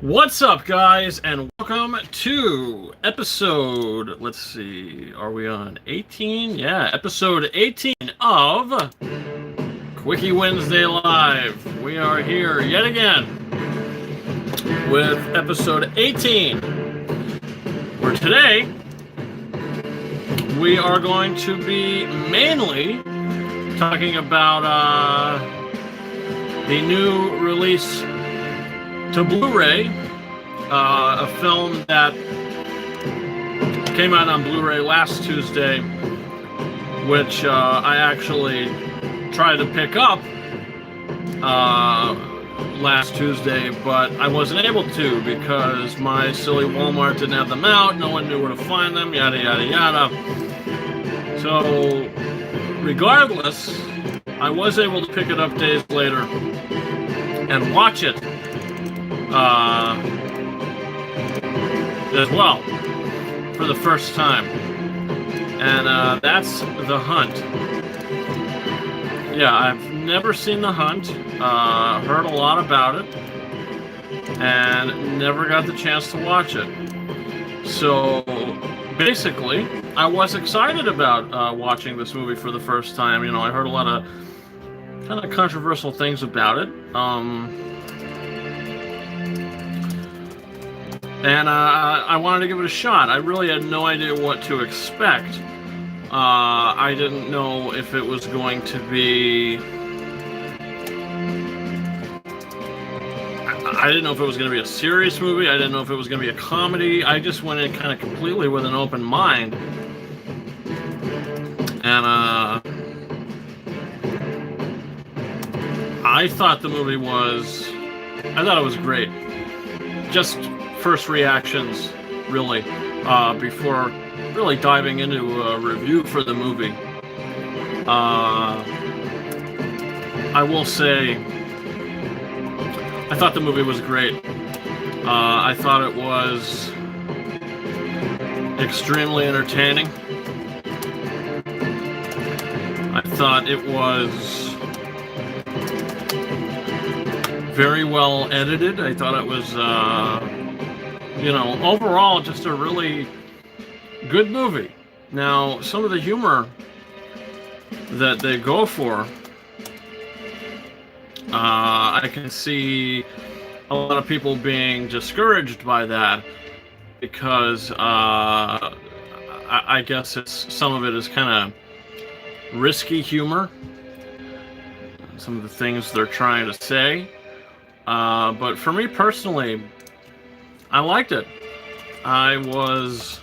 What's up, guys, and welcome to episode, let's see, are we on 18? Yeah, episode 18 of Quickie Wednesday Live. We are here yet again with episode 18, where today we are going to be mainly talking about the new release to Blu-ray, a film that came out on Blu-ray last Tuesday, which I actually tried to pick up last Tuesday, but I wasn't able to because my silly Walmart didn't have them out, no one knew where to find them, yada yada yada. So regardless, I was able to pick it up days later and watch it as well for the first time, and that's The Hunt. Yeah, I've never seen The Hunt, heard a lot about it, and never got the chance to watch it. So basically, I was excited about watching this movie for the first time. You know, I heard a lot of kind of controversial things about it. And I wanted to give it a shot. I really had no idea what to expect. I didn't know if it was going to be... I didn't know if it was going to be a serious movie. I didn't know if it was going to be a comedy. I just went in kind of completely with an open mind. And I thought the movie was... I thought it was great. Just first reactions, really, before really diving into a review for the movie. I will say, I thought the movie was great. I thought it was extremely entertaining. I thought it was very well edited. I thought it was, overall just a really good movie. Now, some of the humor that they go for, I can see a lot of people being discouraged by that because I guess some of it is kind of risky humor. Some of the things they're trying to say. But for me personally, I liked it. I was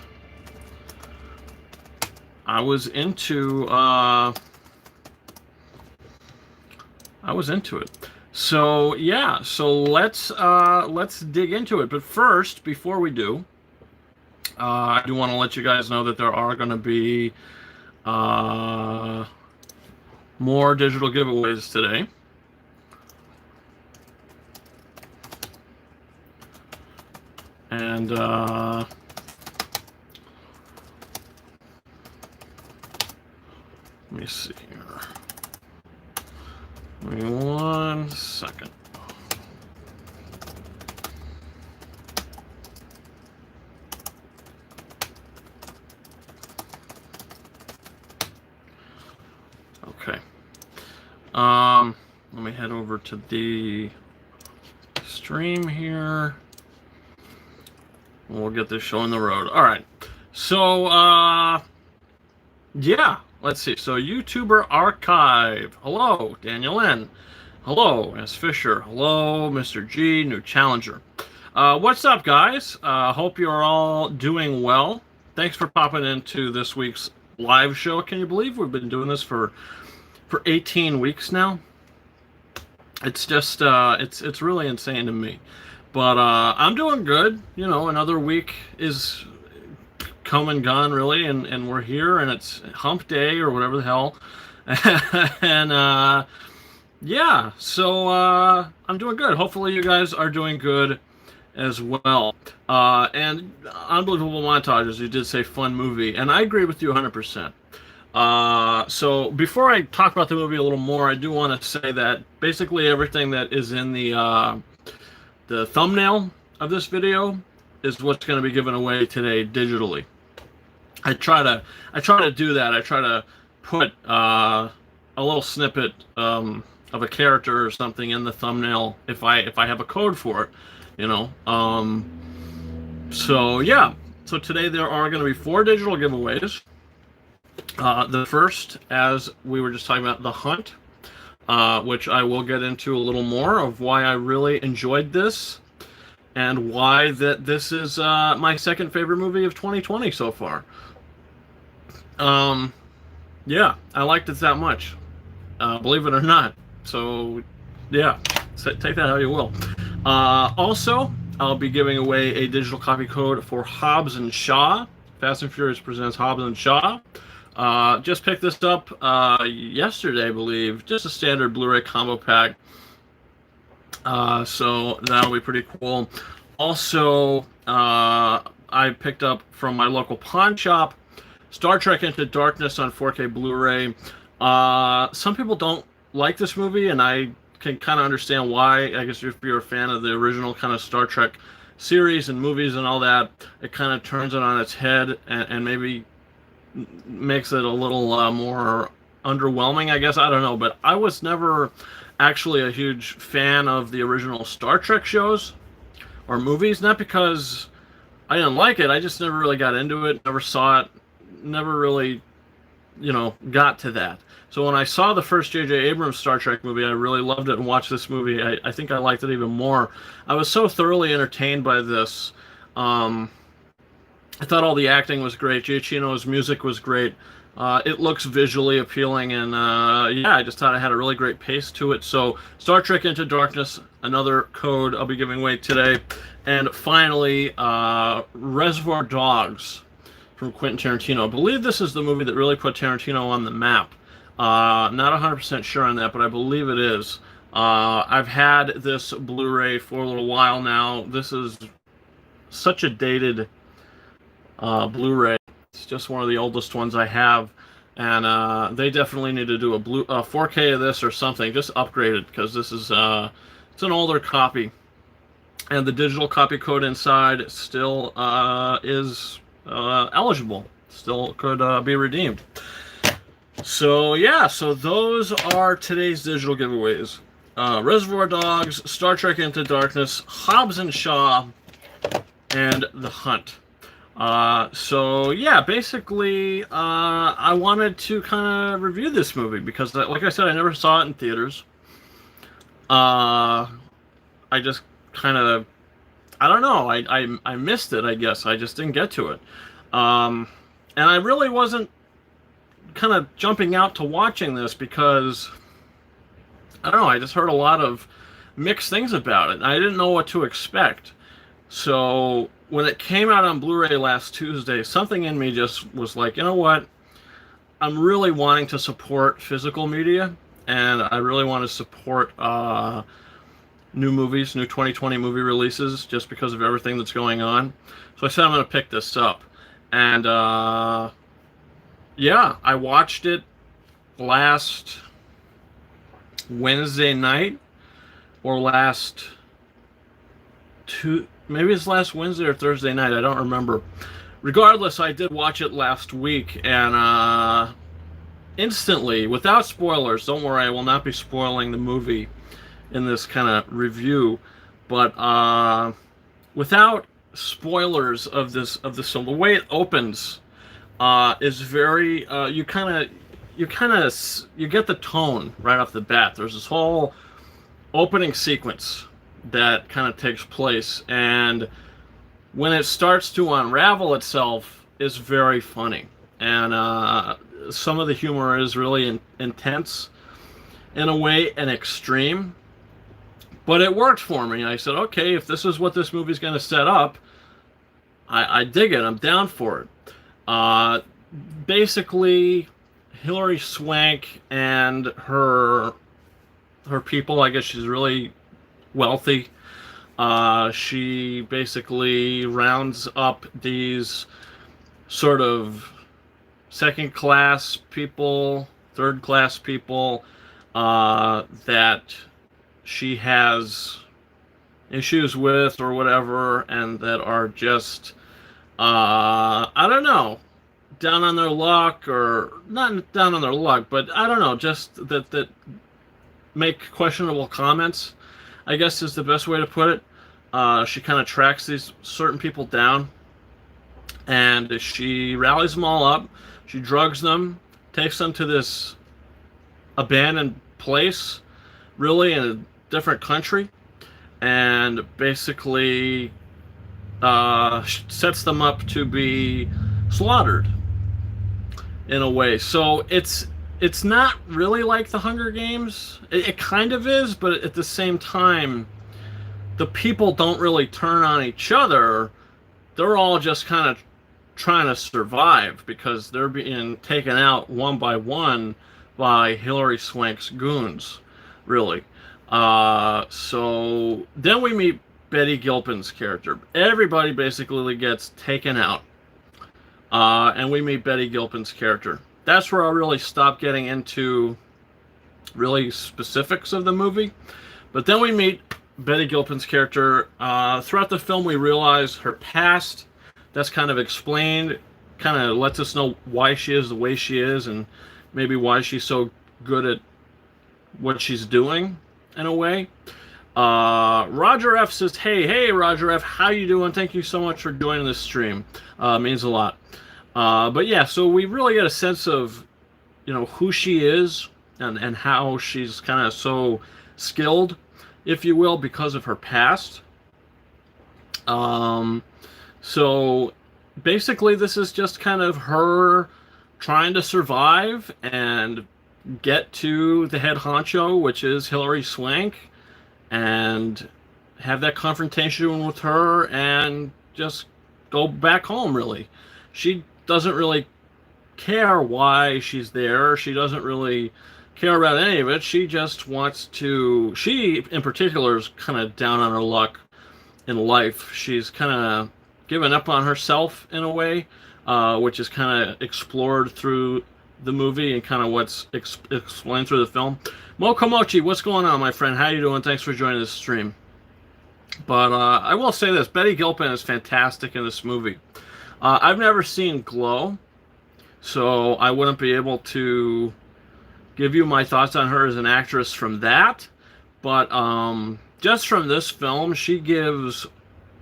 into it. So yeah, so let's dig into it. But first, before we do, I do want to let you guys know that there are going to be more digital giveaways today. And let me see here. Give me 1 second. Okay. Let me head over to the stream here. We'll get this show on the road. All right. So, yeah. Let's see. So, YouTuber Archive. Hello, Daniel N. Hello, S. Fisher. Hello, Mr. G, new challenger. What's up, guys? Hope you're all doing well. Thanks for popping into this week's live show. Can you believe we've been doing this for 18 weeks now? It's just, it's really insane to me. But I'm doing good. You know, another week is come and gone, really, and we're here, and it's hump day or whatever the hell. And yeah, so I'm doing good. Hopefully you guys are doing good as well. And unbelievable montages. You did say fun movie, and I agree with you 100%. So before I talk about the movie a little more, I do want to say that basically everything that is in the thumbnail of this video is what's going to be given away today digitally. I try to do that. I try to put a little snippet of a character or something in the thumbnail if I have a code for it, you know. So yeah. So today there are going to be 4 digital giveaways. The first, as we were just talking about, The Hunt, which I will get into a little more of why I really enjoyed this and why this is my second favorite movie of 2020 so far. Yeah, I liked it that much, believe it or not. So yeah, take that how you will. Also, I'll be giving away a digital copy code for Hobbs and Shaw. Fast and Furious presents Hobbs and Shaw. Just picked this up yesterday, I believe. Just a standard Blu-ray combo pack. So that'll be pretty cool. Also, I picked up from my local pawn shop Star Trek Into Darkness on 4K Blu-ray. Some people don't like this movie, and I can kind of understand why. I guess if you're a fan of the original kind of Star Trek series and movies and all that, it kind of turns it on its head and maybe makes it a little more underwhelming, I guess. I don't know, but I was never actually a huge fan of the original Star Trek shows or movies, not because I didn't like it, I just never really got into it, never saw it, never really, you know, got to that. So when I saw the first J.J. Abrams Star Trek movie, I really loved it, and watched this movie, I think I liked it even more. I was so thoroughly entertained by this. I thought all the acting was great. Giacchino's music was great. It looks visually appealing, and yeah, I just thought it had a really great pace to it. So Star Trek Into Darkness, another code I'll be giving away today. And finally, Reservoir Dogs from Quentin Tarantino. I believe this is the movie that really put Tarantino on the map. Not 100% sure on that, but I believe it is. I've had this Blu-ray for a little while now. This is such a dated Blu-ray. It's just one of the oldest ones I have, and they definitely need to do a 4K of this or something. Just upgrade it, because this is it's an older copy, and the digital copy code inside still is eligible. Still could be redeemed. So yeah, so those are today's digital giveaways. Reservoir Dogs, Star Trek Into Darkness, Hobbs and Shaw, and The Hunt. So yeah, basically, I wanted to kind of review this movie because, like I said, I never saw it in theaters. I just kind of, I don't know, I missed it, I guess. I just didn't get to it. And I really wasn't kind of jumping out to watching this because, I don't know, I just heard a lot of mixed things about it. I didn't know what to expect. So when it came out on Blu-ray last Tuesday, something in me just was like, you know what? I'm really wanting to support physical media, and I really want to support new movies, new 2020 movie releases, just because of everything that's going on. So I said I'm going to pick this up. And yeah, I watched it last Wednesday night, or maybe it's last Wednesday or Thursday night, I don't remember. Regardless, I did watch it last week, and instantly, without spoilers, don't worry, I will not be spoiling the movie in this kind of review, but without spoilers of this film, the way it opens is very you get the tone right off the bat. There's this whole opening sequence that kind of takes place, and when it starts to unravel itself, is very funny, and some of the humor is really intense in a way, and extreme, but it worked for me. I said, okay, if this is what this movie's going to set up, I dig it. I'm down for it. Basically, Hilary Swank and her people, I guess she's really wealthy. She basically rounds up these sort of second-class people, third-class people that she has issues with or whatever, and that are just I don't know, down on their luck, or not down on their luck, but I don't know, just that make questionable comments, I guess is the best way to put it. She kind of tracks these certain people down, and she rallies them all up. She drugs them, takes them to this abandoned place, really in a different country, and basically sets them up to be slaughtered in a way. So it's not really like the Hunger Games. It kind of is, but at the same time, the people don't really turn on each other. They're all just kind of trying to survive because they're being taken out one by Hilary Swank's goons, really. So then we meet Betty Gilpin's character. Everybody basically gets taken out, and we meet Betty Gilpin's character. That's where I really stop getting into really specifics of the movie. But then we meet Betty Gilpin's character. Throughout the film, we realize her past. That's kind of explained, kind of lets us know why she is the way she is, and maybe why she's so good at what she's doing, in a way. Roger F says, hey, Roger F, how you doing? Thank you so much for joining this stream. Means a lot. But yeah, so we really get a sense of, who she is, and how she's kind of so skilled, if you will, because of her past. So basically this is just kind of her trying to survive and get to the head honcho, which is Hilary Swank, and have that confrontation with her and just go back home, really. She doesn't really care why she's there. She doesn't really care about any of it. She just wants to... She, in particular, is kind of down on her luck in life. She's kind of given up on herself, in a way, which is kind of explored through the movie and kind of what's explained through the film. Mokomochi, what's going on, my friend? How you doing? Thanks for joining this stream. But I will say this. Betty Gilpin is fantastic in this movie. I've never seen Glow, so I wouldn't be able to give you my thoughts on her as an actress from that. But just from this film, she gives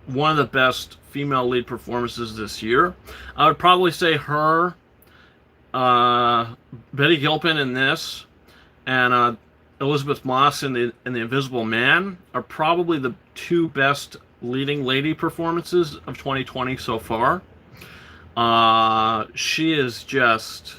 one of the best female lead performances this year. I would probably say her, Betty Gilpin in this, and Elizabeth Moss in the Invisible Man are probably the two best leading lady performances of 2020 so far. She is just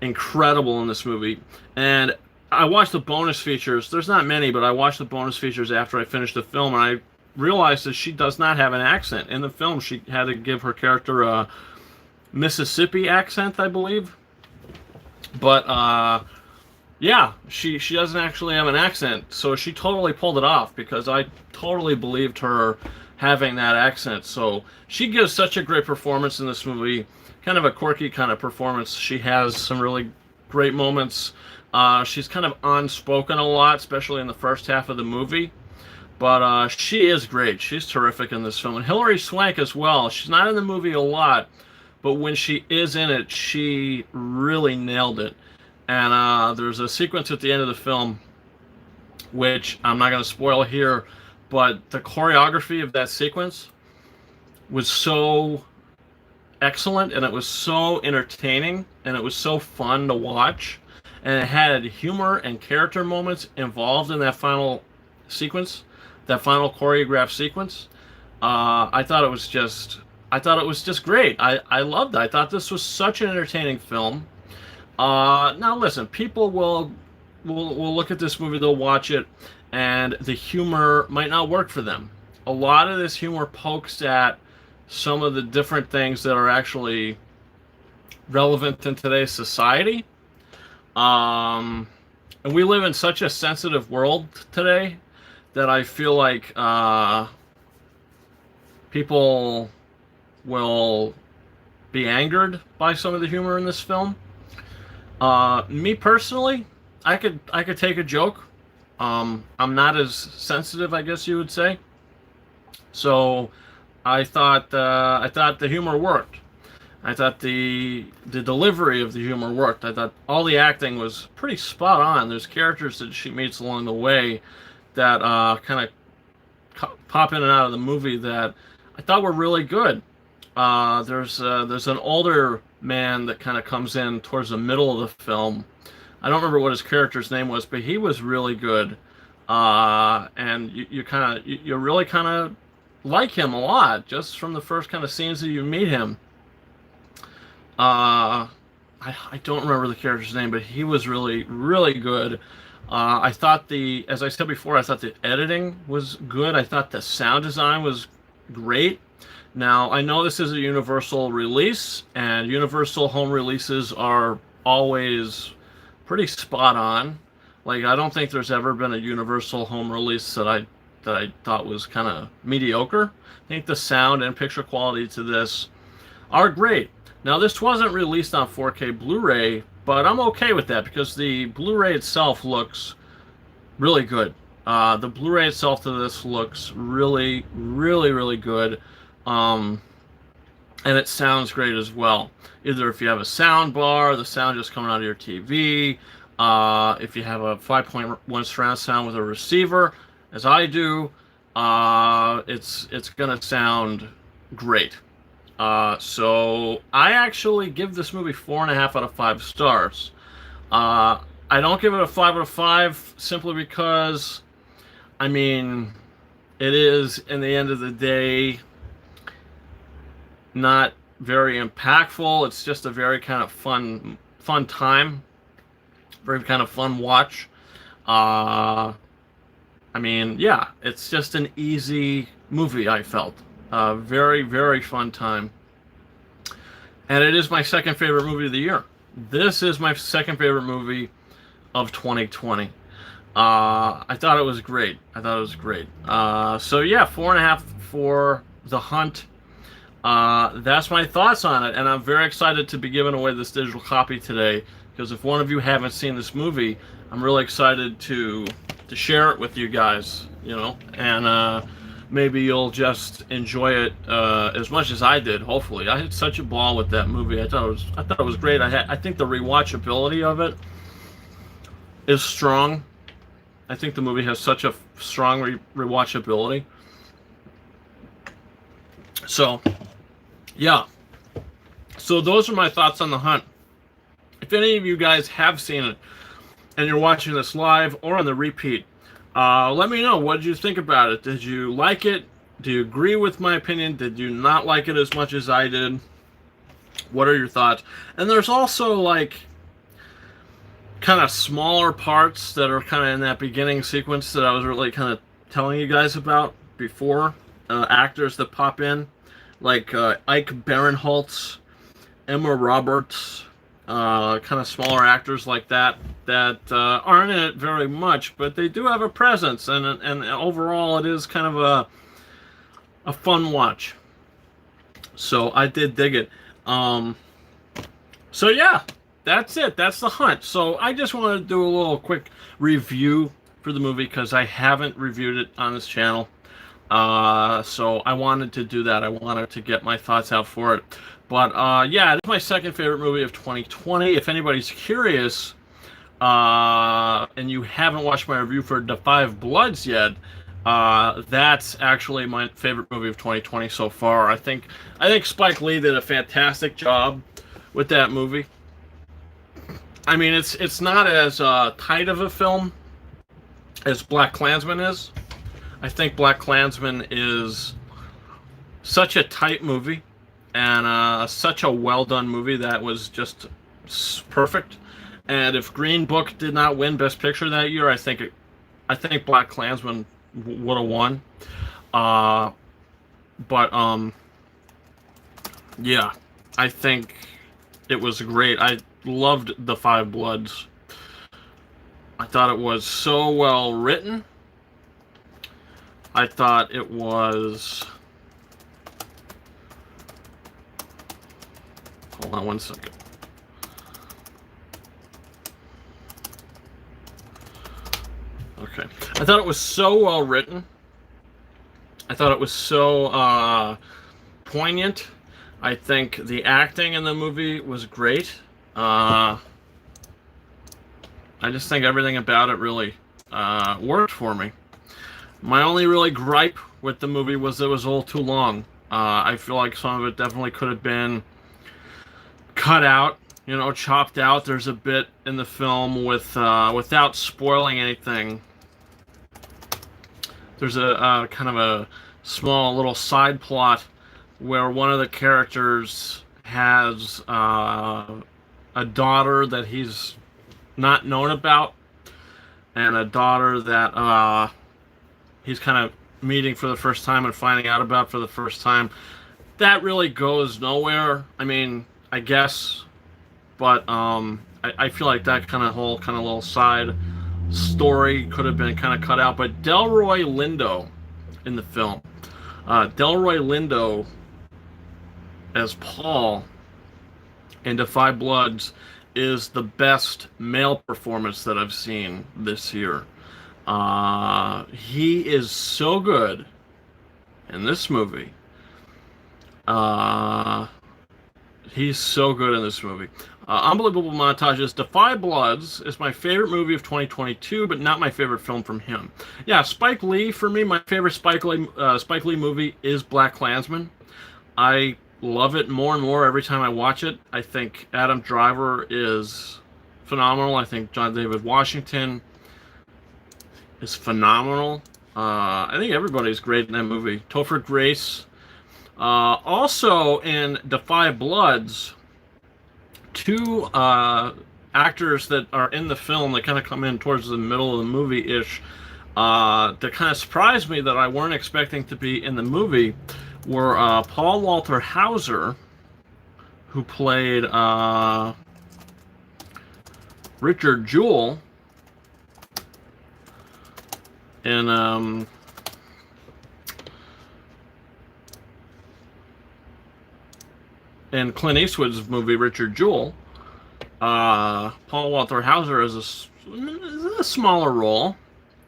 incredible in this movie. And I watched the bonus features. There's not many, but I watched the bonus features after I finished the film, and I realized that she does not have an accent. In the film, she had to give her character a Mississippi accent, I believe. But, yeah, she doesn't actually have an accent, so she totally pulled it off, because I totally believed her having that accent. So she gives such a great performance in this movie, kind of a quirky kind of performance. She has some really great moments. She's kind of unspoken a lot, especially in the first half of the movie. But she is great. She's terrific in this film. And Hilary Swank as well. She's not in the movie a lot, but when she is in it, she really nailed it. And there's a sequence at the end of the film, which I'm not going to spoil here, but the choreography of that sequence was so excellent, and it was so entertaining, and it was so fun to watch. And it had humor and character moments involved in that final sequence, that final choreographed sequence. I thought it was just great. I loved it. I thought this was such an entertaining film. Now listen, people will look at this movie, they'll watch it, and the humor might not work for them. A lot of this humor pokes at some of the different things that are actually relevant in today's society. And we live in such a sensitive world today that I feel like people will be angered by some of the humor in this film. Me personally, I could take a joke. I'm not as sensitive, I guess you would say. So I thought the humor worked. I thought the delivery of the humor worked. I thought all the acting was pretty spot on. There's characters that she meets along the way that kind of pop in and out of the movie that I thought were really good. There's an older man that kind of comes in towards the middle of the film. I don't remember what his character's name was, but he was really good. And you really kind of like him a lot just from the first kind of scenes that you meet him. I don't remember the character's name, but he was really, really good. I thought as I said before, I thought the editing was good. I thought the sound design was great. Now, I know this is a Universal release, and Universal home releases are always pretty spot on. Like, I don't think there's ever been a Universal home release that I thought was kind of mediocre. I think the sound and picture quality to this are great. Now, this wasn't released on 4K Blu-ray, but I'm okay with that because the Blu-ray itself looks really good. The Blu-ray itself to this looks really, really, really good. And it sounds great as well. Either if you have a sound bar, the sound just coming out of your TV, if you have a 5.1 surround sound with a receiver, as I do, it's gonna sound great. So I actually give this movie 4.5 out of 5 stars. I don't give it a 5 out of 5 simply because, I mean, it is, in the end of the day, not very impactful. It's just a very kind of fun time, very kind of fun watch. I mean, yeah, it's just an easy movie, I felt. Very, very fun time. And it is my second favorite movie of the year. This is my second favorite movie of 2020. I thought it was great. So yeah, 4.5 for The Hunt. That's my thoughts on it, and I'm very excited to be giving away this digital copy today, because if one of you haven't seen this movie, I'm really excited to share it with you guys, and maybe you'll just enjoy it as much as I did. Hopefully, I had such a ball with that movie. I thought it was great. I think the rewatchability of it is strong. I think the movie has such a strong rewatchability. So, yeah. So those are my thoughts on The Hunt. If any of you guys have seen it and you're watching this live or on the repeat, let me know. What did you think about it? Did you like it? Do you agree with my opinion? Did you not like it as much as I did? What are your thoughts? And there's also, like, kind of smaller parts that are kind of in that beginning sequence that I was really kind of telling you guys about before. Actors that pop in, like Ike Barinholtz, Emma Roberts, kind of smaller actors like that aren't in it very much, but they do have a presence, and overall it is kind of a fun watch. So I did dig it. So yeah, that's it. That's The Hunt. So I just wanted to do a little quick review for the movie because I haven't reviewed it on this channel. So I wanted to do that. I wanted to get my thoughts out for it. But yeah, it's my second favorite movie of 2020. If anybody's curious, and you haven't watched my review for The Five Bloods yet, that's actually my favorite movie of 2020 so far. I think Spike Lee did a fantastic job with that movie. I mean, it's not as tight of a film as BlacKkKlansman is. I think BlacKkKlansman is such a tight movie and such a well done movie that was just perfect. And if Green Book did not win Best Picture that year, I think BlacKkKlansman would have won. But yeah, I think it was great. I loved The Five Bloods. I thought it was so well written. I thought it was... Hold on one second. Okay. I thought it was so well written. I thought it was so poignant. I think the acting in the movie was great. I just think everything about it really worked for me. My only really gripe with the movie was it was a little too long. I feel like some of it definitely could have been cut out, chopped out. There's a bit in the film without spoiling anything. There's a kind of a small little side plot where one of the characters has a daughter that he's not known about, and a daughter that he's kind of meeting for the first time and finding out about for the first time. That really goes nowhere. I mean, I guess, but I feel like that kind of little side story could have been kind of cut out. But Delroy Lindo in the film, Delroy Lindo as Paul in Da 5 Bloods is the best male performance that I've seen this year. He is so good in this movie. He's so good in this movie. Unbelievable montages. Da 5 Bloods is my favorite movie of 2022, but not my favorite film from him. Yeah, Spike Lee, for me, my favorite Spike Lee movie is BlacKkKlansman. I love it more and more every time I watch it. I think Adam Driver is phenomenal. I think John David Washington is phenomenal. I think everybody's great in that movie. Topher Grace. Also in Da 5 Bloods, two actors that are in the film that kind of come in towards the middle of the movie-ish that kind of surprised me that I weren't expecting to be in the movie were Paul Walter Hauser, who played Richard Jewell in Clint Eastwood's movie Richard Jewell. Paul Walter Hauser is a smaller role.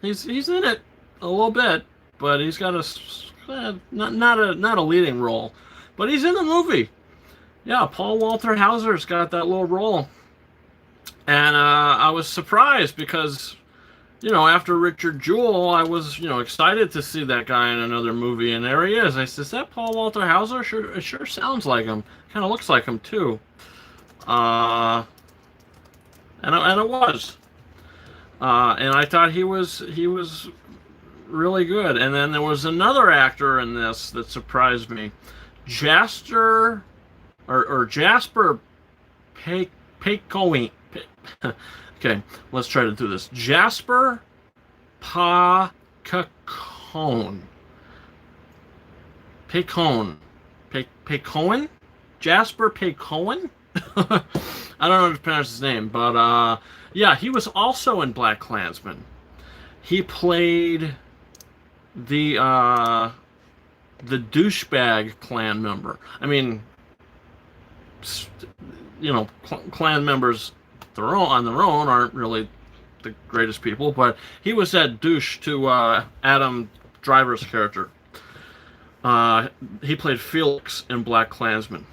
He's in it a little bit, but he's got not a leading role, but he's in the movie. Yeah, Paul Walter Hauser's got that little role, and I was surprised because, after Richard Jewell, I was, excited to see that guy in another movie, and there he is. I said, "Is that Paul Walter Hauser? It sure sounds like him. Kind of looks like him too." And it was. And I thought he was really good. And then there was another actor in this that surprised me, Jasper Paycoin. Okay, let's try to do this. Jasper Paycoin. Paycoin? Jasper Paycoin? I don't know how to pronounce his name, but yeah, he was also in BlacKkKlansman. He played the douchebag Klan member. I mean, Klan members on their own aren't really the greatest people, but he was that douche to Adam Driver's character. He played Felix in BlacKkKlansman,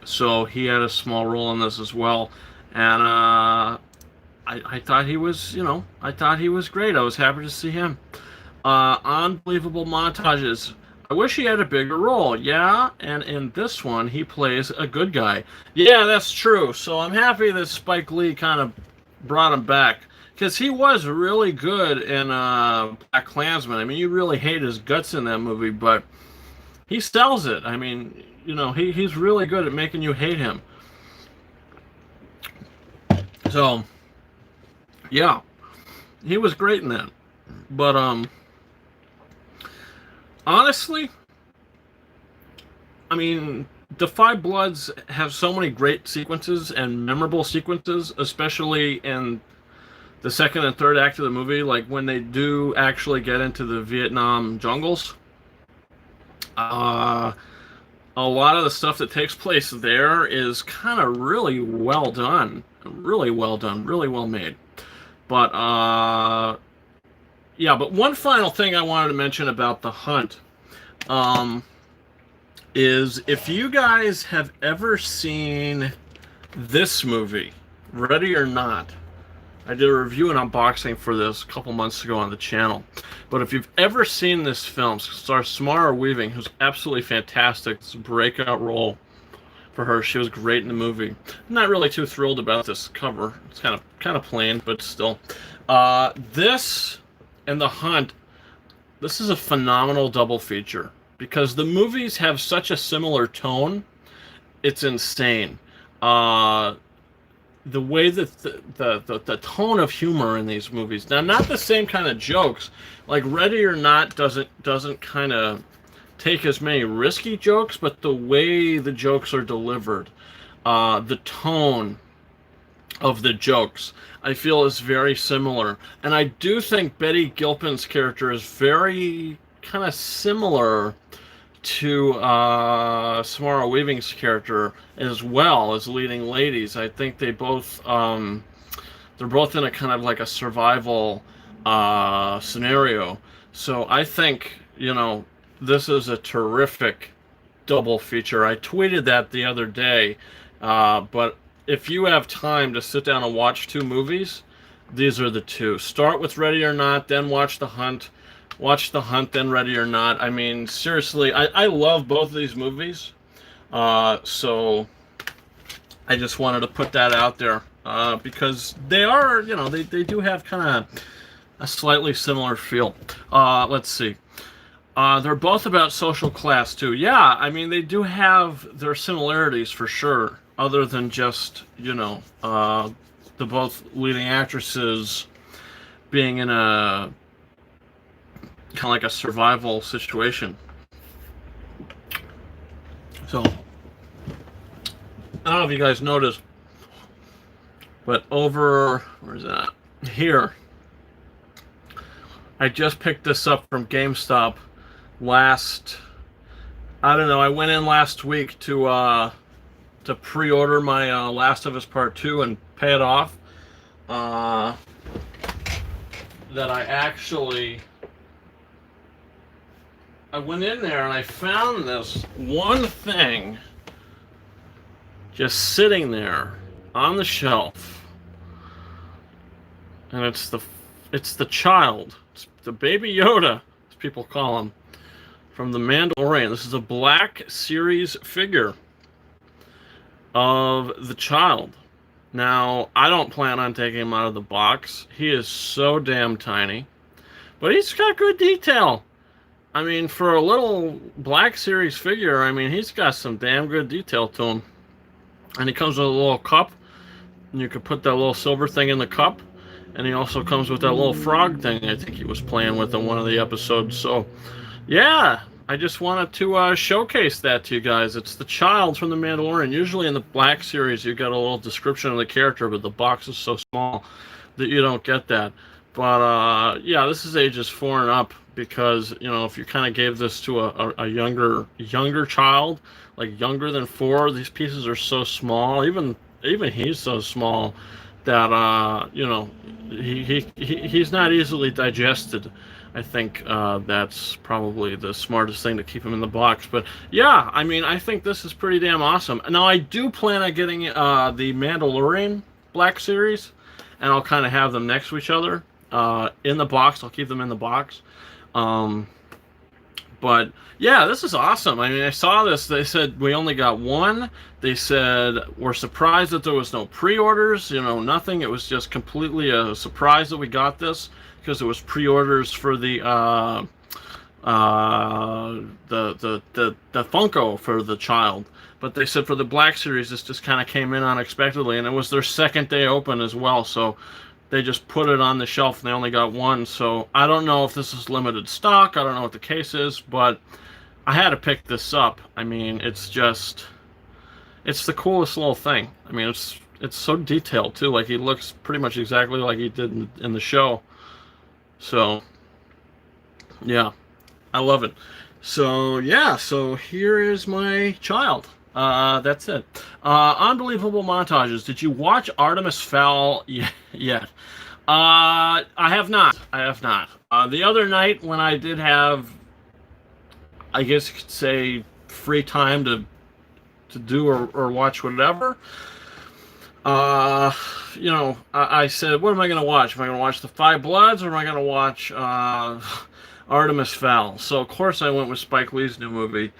so he had a small role in this as well. And I thought he was, I thought he was great. I was happy to see him. Unbelievable montages. I wish he had a bigger role. Yeah, and in this one, he plays a good guy. Yeah, that's true. So I'm happy that Spike Lee kind of brought him back, because he was really good in BlacKkKlansman. I mean, you really hate his guts in that movie, but he sells it. I mean, he's really good at making you hate him. So, yeah, he was great in that. But honestly, I mean, Da 5 Bloods have so many great sequences and memorable sequences, especially in the second and third act of the movie, like when they do actually get into the Vietnam jungles. A lot of the stuff that takes place there is kind of really well done. Really well done. Really well made. But Yeah, but one final thing I wanted to mention about The Hunt um, is if you guys have ever seen this movie, Ready or Not. I did a review and unboxing for this a couple months ago on the channel. But if you've ever seen this film, stars Samara Weaving, who's absolutely fantastic. It's a breakout role for her. She was great in the movie. I'm not really too thrilled about this cover. It's kind of plain, but still. This and The Hunt, this is a phenomenal double feature because the movies have such a similar tone. It's insane. The way that the tone of humor in these movies, now not the same kind of jokes, like Ready or Not doesn't kind of take as many risky jokes, but the way the jokes are delivered, the tone of the jokes, I feel is very similar. And I do think Betty Gilpin's character is very kind of similar to Samara Weaving's character as well as leading ladies. I think they're both in a kind of like a survival scenario. So I think, this is a terrific double feature. I tweeted that the other day, but if you have time to sit down and watch two movies, these are the two. Start with Ready or Not, then watch The Hunt. Watch The Hunt, then Ready or Not. I mean, seriously, I love both of these movies. So I just wanted to put that out there because they are, they do have kind of a slightly similar feel. Let's see. They're both about social class, too. Yeah, I mean, they do have their similarities for sure, other than just, the both leading actresses being in a kind of like a survival situation. So, I don't know if you guys noticed, but where's that? Here. I just picked this up from GameStop I went in last week to pre-order my Last of Us Part 2 and pay it off. That I went in there and I found this one thing just sitting there on the shelf, and it's the child, it's the Baby Yoda, as people call him, from The Mandalorian. This is a Black Series figure of the child. Now, I don't plan on taking him out of the box. He is so damn tiny, but he's got good detail. I mean, for a little Black Series figure, I mean, he's got some damn good detail to him. And he comes with a little cup, and you can put that little silver thing in the cup. And he also comes with that little frog thing I think he was playing with in one of the episodes. So, yeah, I just wanted to showcase that to you guys. It's the child from The Mandalorian. Usually in the Black Series, you get a little description of the character, but the box is so small that you don't get that. But, yeah, this is ages 4 and up. Because, if you kind of gave this to a younger child, like younger than 4, these pieces are so small. Even he's so small that he's not easily digested. I think that's probably the smartest thing to keep him in the box. But yeah, I mean, I think this is pretty damn awesome. Now I do plan on getting the Mandalorian Black Series, and I'll kind of have them next to each other in the box. I'll keep them in the box. But yeah, this is awesome. I mean, I saw this. They said we only got one. They said we're surprised that there was no pre-orders. Nothing. It was just completely a surprise that we got this because it was pre-orders for the Funko for the child. But they said for the Black Series, this just kind of came in unexpectedly, and it was their second day open as well. So they just put it on the shelf and they only got one. So I don't know if this is limited stock. I don't know what the case is, but I had to pick this up. I mean, it's the coolest little thing. I mean, it's so detailed too. Like, he looks pretty much exactly like he did in the show. So yeah, I love it. So yeah, so here is my child. That's it. Unbelievable montages. Did you watch Artemis Fowl yet? I have not. I have not. The other night when I did have, I guess you could say, free time to do or watch whatever. Uh, I said, what am I going to watch? Am I going to watch The Five Bloods or am I going to watch Artemis Fowl? So of course I went with Spike Lee's new movie,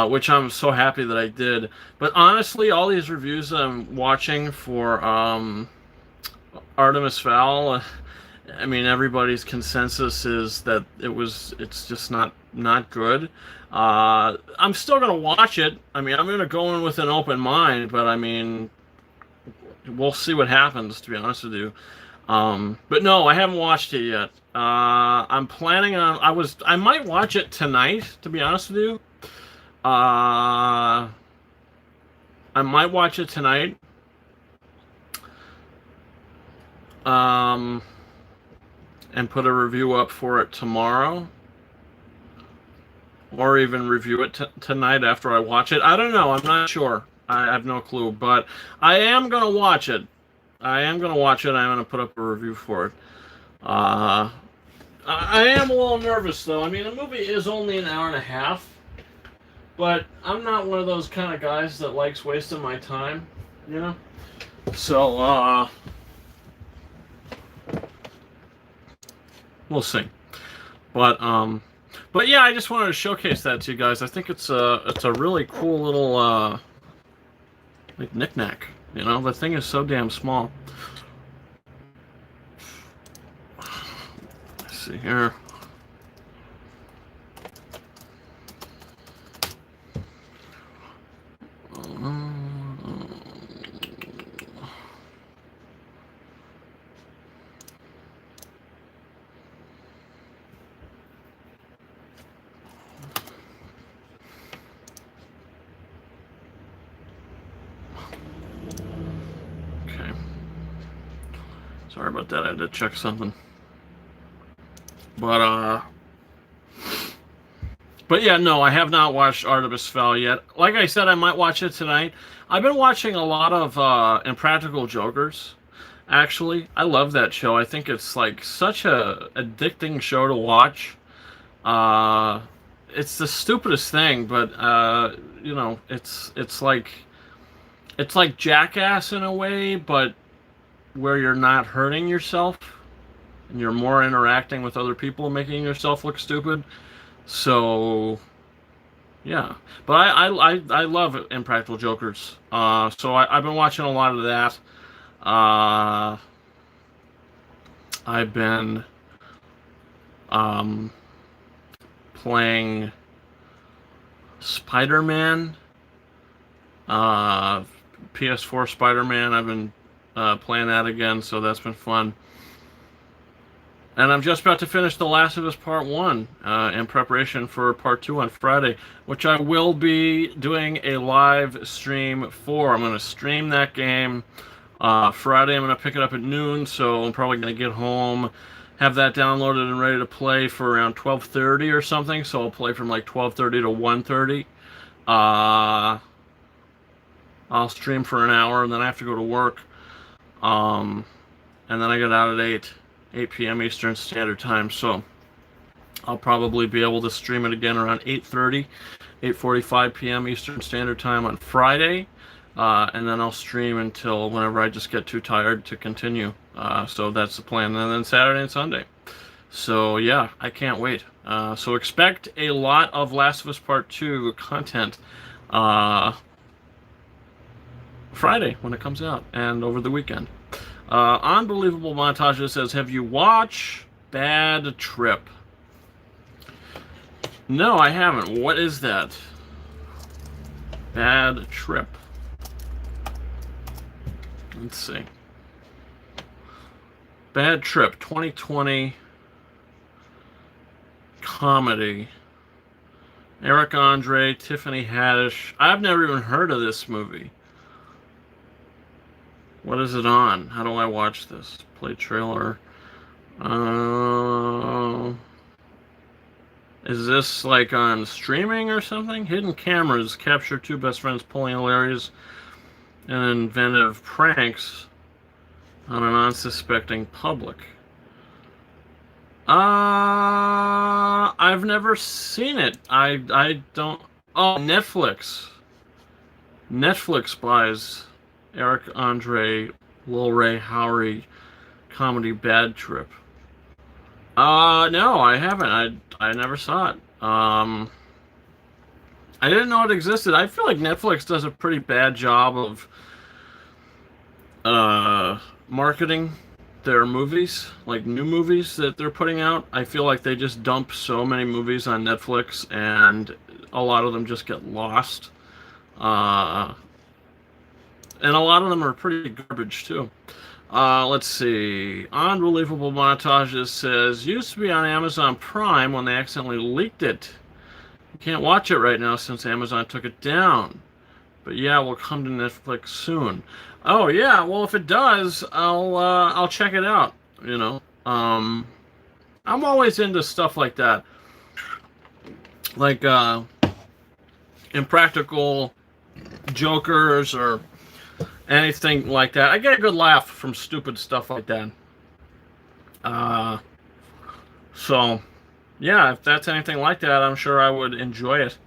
which I'm so happy that I did. But honestly, all these reviews that I'm watching for Artemis Fowl, I mean, everybody's consensus is that it's just not good. I'm still gonna watch it. I mean, I'm gonna go in with an open mind, but I mean, we'll see what happens. To be honest with you, but no, I haven't watched it yet. I'm planning on. I might watch it tonight. To be honest with you, I might watch it tonight. And put a review up for it tomorrow, or even review it tonight after I watch it. I don't know. I'm not sure. I have no clue, but I am gonna watch it. I'm gonna put up a review for it. I am a little nervous though. I mean, the movie is only an hour and a half, but I'm not one of those kind of guys that likes wasting my time, you know. So we'll see. But yeah, I just wanted to showcase that to you guys. I think it's a really cool little like knickknack. You know, the thing is so damn small. Let's see here. Sorry about that, I had to check something. But yeah, no, I have not watched Artemis Fowl yet. Like I said, I might watch it tonight. I've been watching a lot of Impractical Jokers. Actually, I love that show. I think it's like such a addicting show to watch. It's the stupidest thing, but you know, it's like Jackass in a way, but where you're not hurting yourself and you're more interacting with other people and making yourself look stupid. So yeah, but I love Impractical Jokers. So I've been watching a lot of that. I've been playing Spider-Man, PS4 Spider-Man. I've been playing that again, so that's been fun. And I'm just about to finish The Last of Us Part 1 in preparation for Part 2 on Friday, which I will be doing a live stream for. I'm going to stream that game Friday. I'm going to pick it up at noon, so I'm probably going to get home, have that downloaded and ready to play for around 12:30 or something, so I'll play from like 12:30 to 1:30. I'll stream for an hour, and then I have to go to work. And then I get out at 8 p.m. Eastern Standard Time, so I'll probably be able to stream it again around 8:30, 8:45 p.m. Eastern Standard Time on Friday, and then I'll stream until whenever I just get too tired to continue. So that's the plan, and then Saturday and Sunday. So yeah, I can't wait. So expect a lot of Last of Us Part 2 content Friday when it comes out, and over the weekend. Unbelievable Montage says, have you watched Bad Trip? No, I haven't. What is that? Bad Trip. Let's see. Bad Trip 2020 comedy. Eric Andre, Tiffany Haddish. I've never even heard of this movie. What is it on? How do I watch this? Play trailer. Is this like on streaming or something? Hidden cameras capture two best friends pulling hilarious and inventive pranks. on an unsuspecting public. I've never seen it. I don't. Oh, Netflix. Netflix buys Eric Andre, Lil Ray Howery comedy Bad Trip. No, I haven't. I never saw it. I didn't know it existed. I feel like Netflix does a pretty bad job of marketing their movies, like new movies that they're putting out. I feel like they just dump so many movies on Netflix, and a lot of them just get lost. And a lot of them are pretty garbage too. Let's see. Unbelievable Montages says, used to be on Amazon Prime when they accidentally leaked it. You can't watch it right now since Amazon took it down. But yeah, we'll come to Netflix soon. Oh yeah, well if it does, I'll check it out. You know, I'm always into stuff like that, like Impractical Jokers or anything like that. I get a good laugh from stupid stuff like that. So yeah, if that's anything like that, I'm sure I would enjoy it.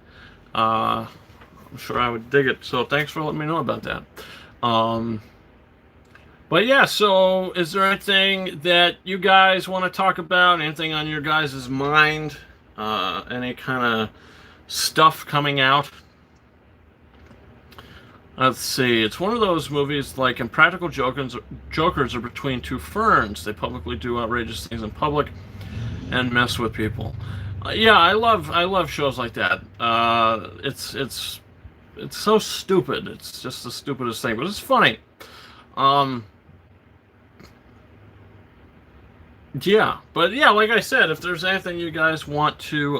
I'm sure I would dig it. So thanks for letting me know about that. But yeah, so is there anything that you guys want to talk about? Anything on your guys' mind? Any kind of stuff coming out? Let's see. It's one of those movies like Impractical Jokers are between two ferns. They publicly do outrageous things in public and mess with people. Yeah, I love shows like that. It's so stupid. It's just the stupidest thing, but it's funny. Yeah, but yeah, like I said, if there's anything you guys want to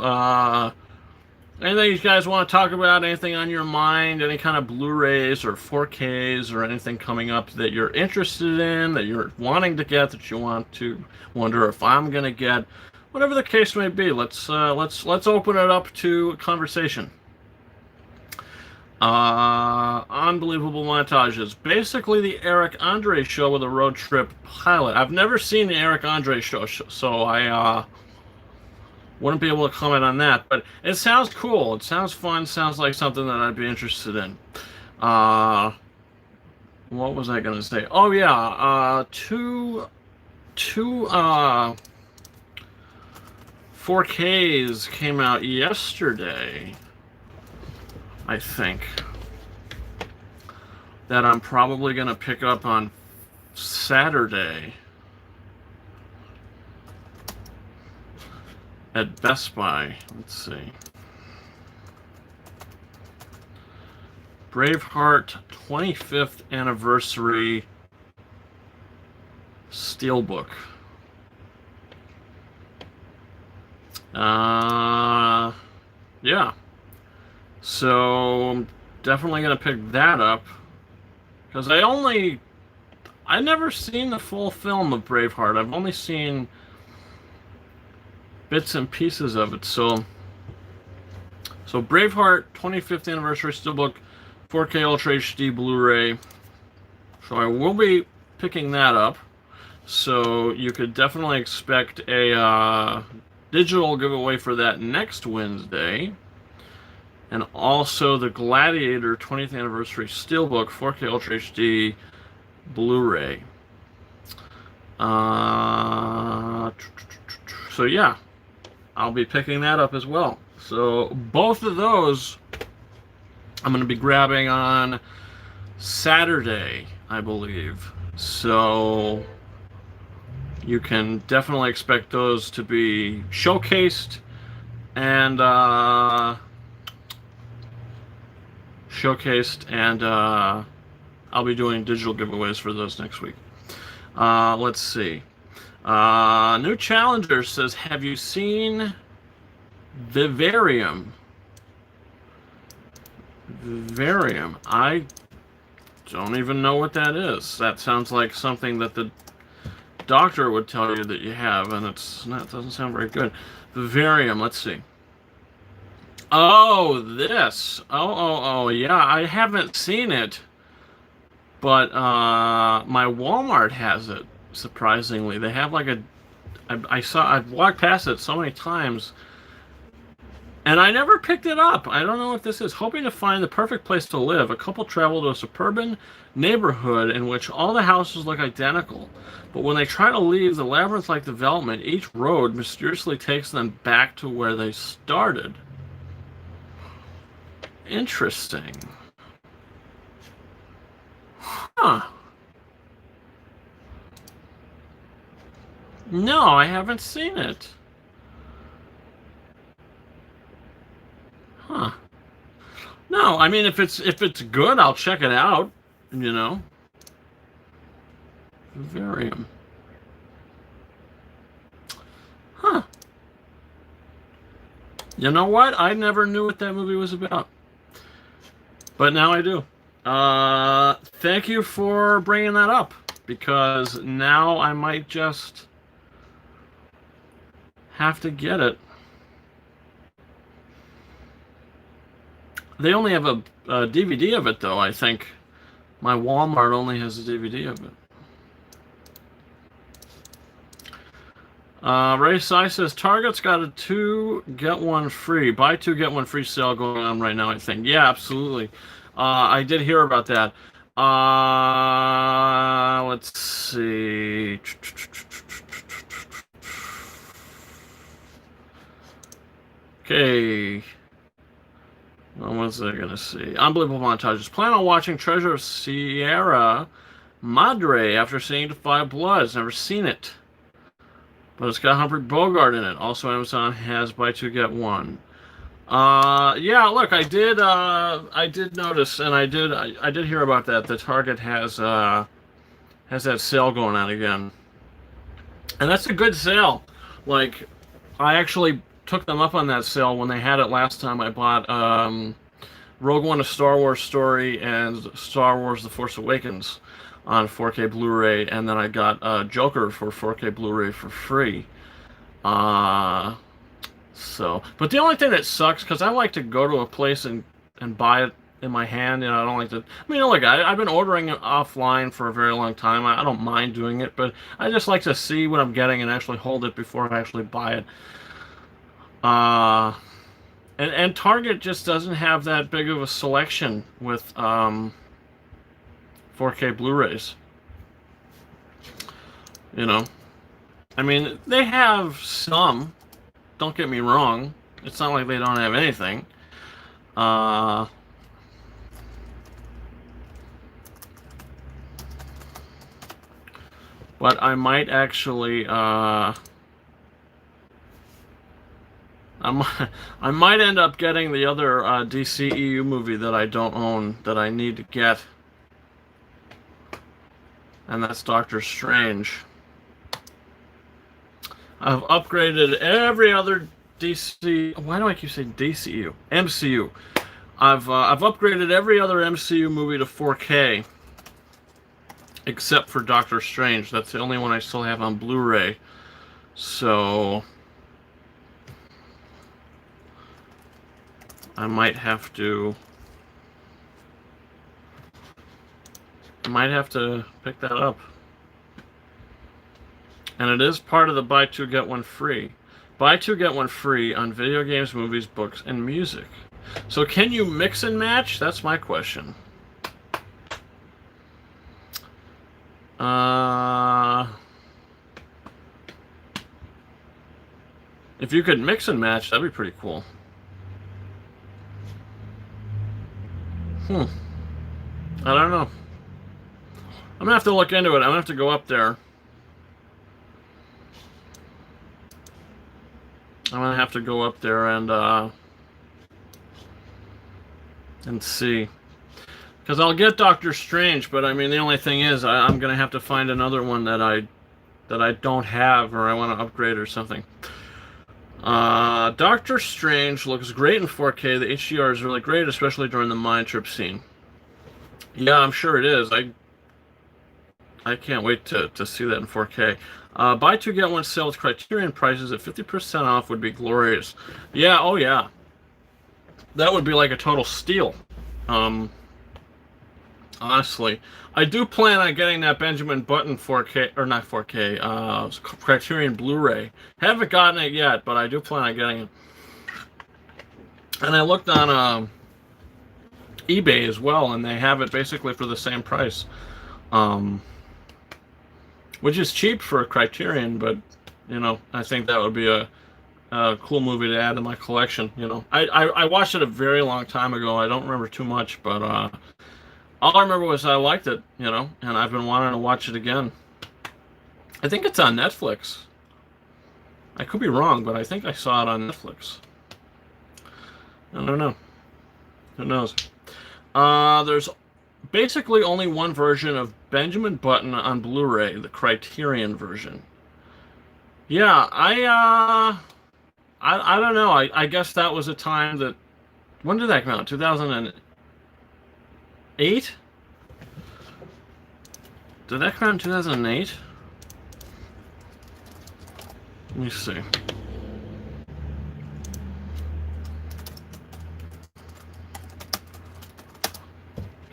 talk about, anything on your mind, any kind of Blu-rays or 4Ks or anything coming up that you're interested in, that you're wanting to get, that you wonder if I'm gonna get, whatever the case may be, let's open it up to conversation. Unbelievable Montages. Basically the Eric Andre show with a road trip pilot. I've never seen the Eric Andre show, so I wouldn't be able to comment on that. But it sounds cool. It sounds fun. Sounds like something that I'd be interested in. What was I going to say? Oh yeah, two 4Ks came out yesterday, I think, that I'm probably going to pick up on Saturday at Best Buy. Let's see. Braveheart 25th Anniversary Steelbook. Yeah. So I'm definitely gonna pick that up because I never seen the full film of Braveheart. I've only seen bits and pieces of it. So Braveheart 25th Anniversary Steelbook, 4K Ultra HD Blu-ray. So I will be picking that up. So you could definitely expect a digital giveaway for that next Wednesday. And also the Gladiator 20th Anniversary Steelbook 4K Ultra HD Blu-ray. So yeah, I'll be picking that up as well. So both of those I'm going to be grabbing on Saturday, I believe. So you can definitely expect those to be showcased and I'll be doing digital giveaways for those next week. Let's see. New Challenger says, have you seen Vivarium? Vivarium. I don't even know what that is. That sounds like something that the doctor would tell you that you have, and it doesn't sound very good. Vivarium, let's see. Oh, this. Oh, yeah, I haven't seen it, but my Walmart has it. Surprisingly, they have like a. I've walked past it so many times, and I never picked it up. I don't know what this is. Hoping to find the perfect place to live, a couple travel to a suburban neighborhood in which all the houses look identical. But when they try to leave the labyrinth-like development, each road mysteriously takes them back to where they started. Interesting. Huh. No, I haven't seen it. Huh. No, I mean if it's good, I'll check it out, you know. Vivarium. Huh. You know what? I never knew what that movie was about. But now I do. Thank you for bringing that up, because now I might just have to get it. They only have a DVD of it, though, I think. My Walmart only has a DVD of it. Ray Sai says, Target's got a 2 get 1 free. Buy 2 get 1 free sale going on right now, I think. Yeah, absolutely. I did hear about that. Let's see. Okay. What was I going to see? Unbelievable montages. Plan on watching Treasure of Sierra Madre after seeing The Five Bloods. Never seen it. But it's got Humphrey Bogart in it. Also, Amazon has buy 2 get 1. Yeah, look, I did notice, and I did hear about that. The Target has that sale going on again, and that's a good sale. Like, I actually took them up on that sale when they had it last time. I bought Rogue One: A Star Wars Story and Star Wars: The Force Awakens on 4K Blu-ray, and then I got Joker for 4K Blu-ray for free. So, but the only thing that sucks, because I like to go to a place and buy it in my hand, you know, I don't like to, I mean, look, I've been ordering it offline for a very long time. I don't mind doing it, but I just like to see what I'm getting and actually hold it before I actually buy it. And Target just doesn't have that big of a selection with 4K Blu-rays. You know, I mean, they have some. Don't get me wrong. It's not like they don't have anything. But I might actually, I might end up getting the other DCEU movie that I don't own, that I need to get. And that's Doctor Strange. I've upgraded every other DC. Why do I keep saying DCU? MCU. I've upgraded every other MCU movie to 4K, except for Doctor Strange. That's the only one I still have on Blu-ray. So I might have to pick that up. And it is part of the buy 2 get 1 free. Buy 2 get 1 free on video games, movies, books, and music. So can you mix and match? That's my question. If you could mix and match, that'd be pretty cool. I don't know. I'm gonna have to look into it. I'm gonna have to go up there. I'm gonna have to go up there and see, because I'll get Doctor Strange, but I mean the only thing is I'm gonna have to find another one that I don't have, or I want to upgrade or something. Doctor Strange looks great in 4K. The HDR is really great, especially during the mind trip scene. Yeah, I'm sure it is. I can't wait to see that in 4K. Buy 2 get 1 sale with Criterion prices at 50% off would be glorious. Yeah, oh yeah. That would be like a total steal. Honestly, I do plan on getting that Benjamin Button 4K or not 4K, Criterion Blu-ray. Haven't gotten it yet, but I do plan on getting it. And I looked on eBay as well, and they have it basically for the same price, um, which is cheap for a Criterion. But I think that would be a cool movie to add to my collection. I watched it a very long time ago. I don't remember too much, but all I remember was I liked it. And I've been wanting to watch it again. I think it's on Netflix. I could be wrong, but I think I saw it on Netflix. I don't know. Who knows? There's basically only one version of Benjamin Button on Blu-ray, the Criterion version. Yeah, I don't know. I guess that was a time that. When did that come out? 2008? Did that come out in 2008? Let me see.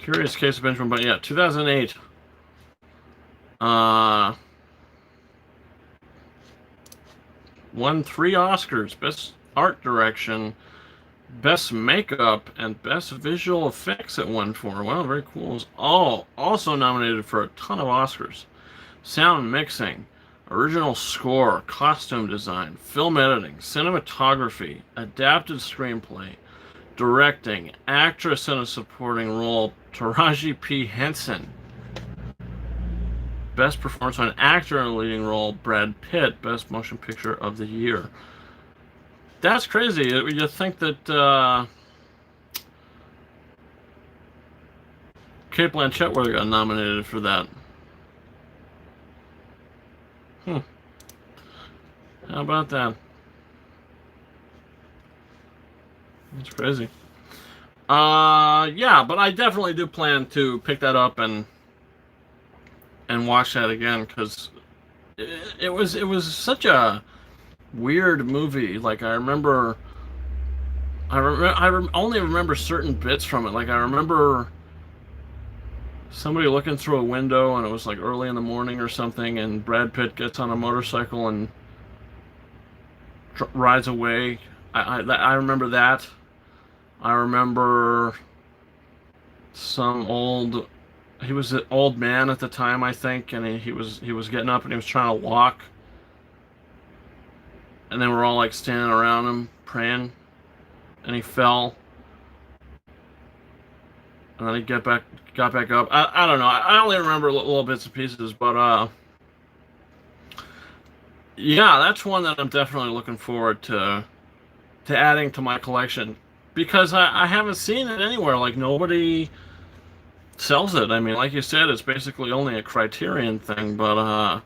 Curious Case of Benjamin Button. Yeah, 2008. Won 3 Oscars: Best Art Direction, Best Makeup, and Best Visual Effects. It won for. Wow, very cool. It was also nominated for a ton of Oscars: Sound Mixing, Original Score, Costume Design, Film Editing, Cinematography, Adapted Screenplay, Directing, Actress in a Supporting Role, Taraji P. Henson. Best Performance by an Actor in a Leading Role, Brad Pitt. Best Motion Picture of the Year. That's crazy. You think that Cate Blanchett would have got nominated for that. How about that? That's crazy. Yeah, but I definitely do plan to pick that up and watch that again, because it was such a weird movie. Like, I only remember certain bits from it. Like, I remember somebody looking through a window, and it was like early in the morning or something, and Brad Pitt gets on a motorcycle and rides away. I remember that. I remember he was an old man at the time, I think, and he was getting up and he was trying to walk, and they were all like standing around him praying, and he fell, and then he got back up. I don't know. I only remember little bits and pieces, but yeah, that's one that I'm definitely looking forward to adding to my collection, because I haven't seen it anywhere. Like, nobody sells it. I mean, like you said, it's basically only a Criterion thing, but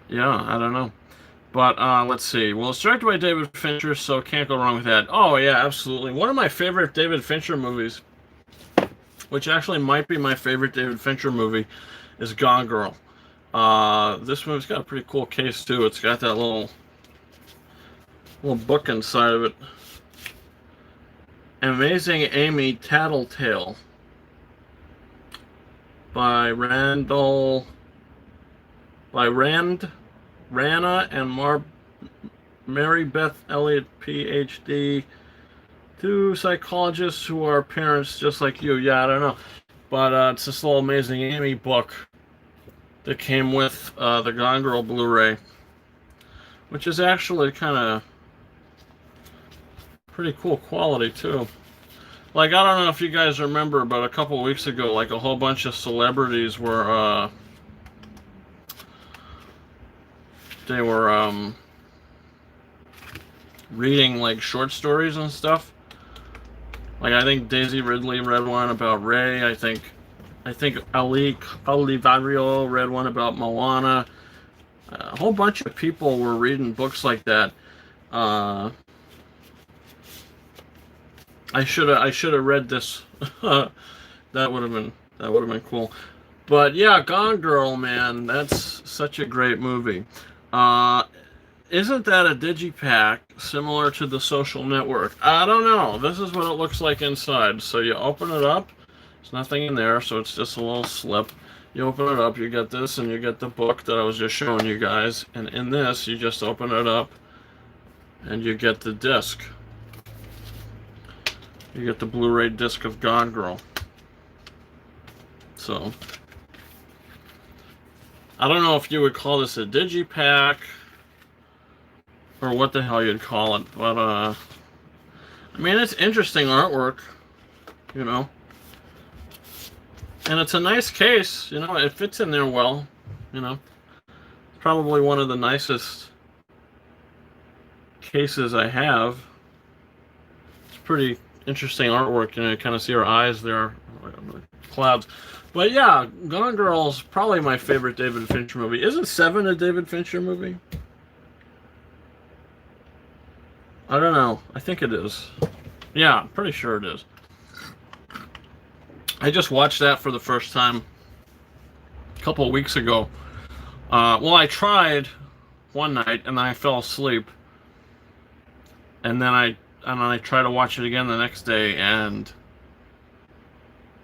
yeah, I don't know. But let's see. Well, it's directed by David Fincher, so can't go wrong with that. Oh yeah, absolutely. One of my favorite David Fincher movies, which actually might be my favorite David Fincher movie, is Gone Girl. This movie's got a pretty cool case too. It's got that little book inside of it. Amazing Amy Tattletale by Rana and Mary Beth Elliott, PhD. 2 psychologists who are parents just like you. Yeah, I don't know. But it's this little Amazing Amy book that came with the Gone Girl Blu-ray, which is actually kind of pretty cool quality too. Like, I don't know if you guys remember, but a couple of weeks ago, like, a whole bunch of celebrities were reading like short stories and stuff. Like, I think Daisy Ridley read one about Ray. I think Ali Olivario read one about Moana. A whole bunch of people were reading books like that. I should have read this. That would have been cool. But yeah, Gone Girl, man, that's such a great movie. isn't that a digipack similar to the Social Network? I don't know. This is what it looks like inside. So you open it up. There's nothing in there, so it's just a little slip. You open it up, you get this, and you get the book that I was just showing you guys. And in this, you just open it up, and you get the disc. You get the Blu-ray disc of Gone Girl. So, I don't know if you would call this a digipack, or what the hell you'd call it, but, I mean, it's interesting artwork, you know. And it's a nice case, you know, it fits in there well, you know. Probably one of the nicest cases I have. It's pretty interesting artwork, you know, you kind of see her eyes there, clouds. But yeah, Gone Girl's probably my favorite David Fincher movie. Isn't Seven a David Fincher movie? I don't know. I think it is. Yeah, I'm pretty sure it is. I just watched that for the first time a couple of weeks ago. Well, I tried one night and then I fell asleep, and then I tried to watch it again the next day, and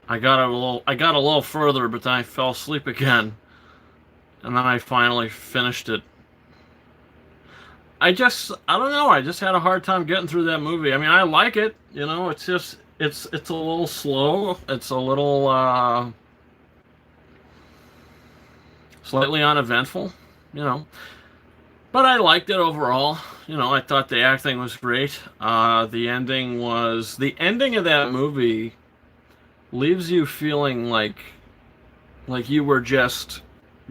I got a little further, but then I fell asleep again, and then I finally finished it. I don't know. I just had a hard time getting through that movie. I mean, I like it. You know, it's just it's a little slow. It's a little slightly uneventful. You know, but I liked it overall. You know, I thought the acting was great. The ending of that movie leaves you feeling like you were just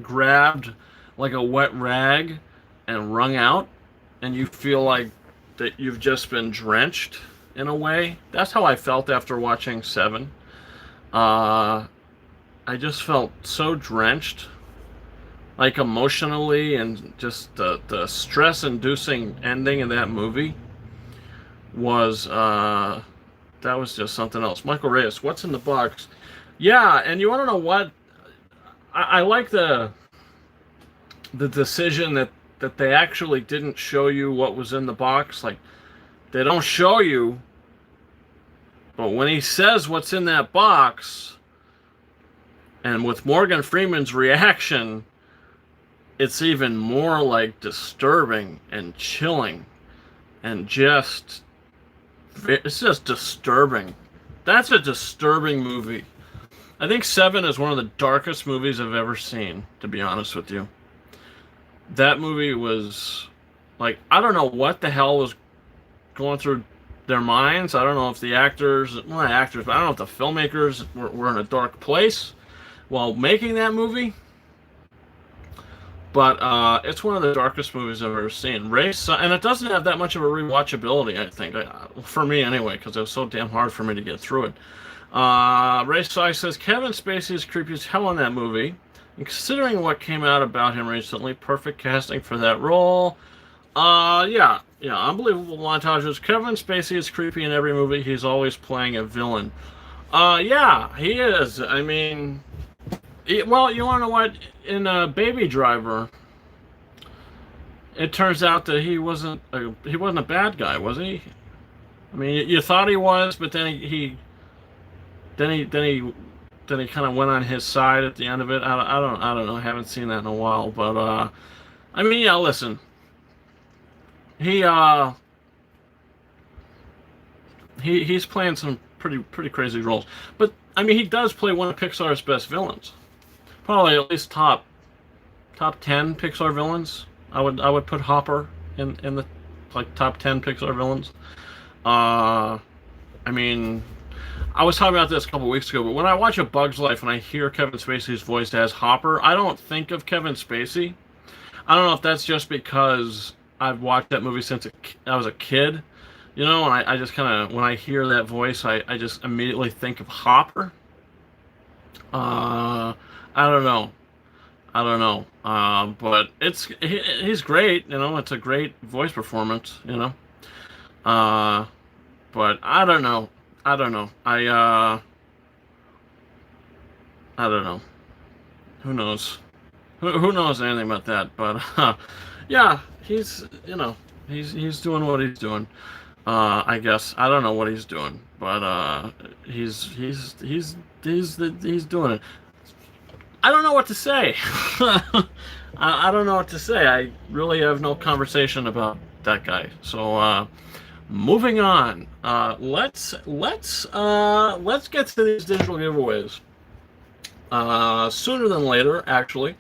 grabbed like a wet rag and wrung out, and you feel like that you've just been drenched in a way. That's how I felt after watching Seven. I just felt so drenched, like emotionally, and just the stress-inducing ending of that movie was that was just something else. Michael Reyes, what's in the box? Yeah, and you want to know what? I like the decision that they actually didn't show you what was in the box. Like, they don't show you, but when he says what's in that box, and with Morgan Freeman's reaction, it's even more like disturbing and chilling, and it's just disturbing. That's a disturbing movie. I think Seven is one of the darkest movies I've ever seen, to be honest with you. That movie was, like, I don't know what the hell was going through their minds. I don't know if the actors, well, not actors, but I don't know if the filmmakers were in a dark place while making that movie. But it's one of the darkest movies I've ever seen. And it doesn't have that much of a rewatchability, I think, for me anyway, because it was so damn hard for me to get through it. Ray Sai says, Kevin Spacey is creepy as hell in that movie. And considering what came out about him recently, perfect casting for that role. Yeah, unbelievable montages. Kevin Spacey is creepy in every movie. He's always playing a villain. Yeah, he is. I mean, well, you want to know what? In Baby Driver, it turns out that he wasn't a bad guy, was he? I mean, you thought he was, but then he kind of went on his side at the end of it. I don't know. I haven't seen that in a while, but I mean, yeah. Listen, he's playing some pretty crazy roles, but I mean, he does play one of Pixar's best villains. Probably at least top 10 Pixar villains. I would put Hopper in the like top 10 Pixar villains. I mean, I was talking about this a couple weeks ago, but when I watch A Bug's Life and I hear Kevin Spacey's voice as Hopper, I don't think of Kevin Spacey. I don't know if that's just because I've watched that movie since I was a kid, you know, and I just kind of, when I hear that voice, I just immediately think of Hopper. I don't know, but he's great, you know. It's a great voice performance, you know. But I don't know. I don't know. Who knows? Who knows anything about that? But Yeah, he's doing what he's doing. I guess I don't know what he's doing, but he's doing it. I don't know what to say. I don't know what to say. I really have no conversation about that guy. So moving on. Let's get to these digital giveaways. Sooner than later, actually.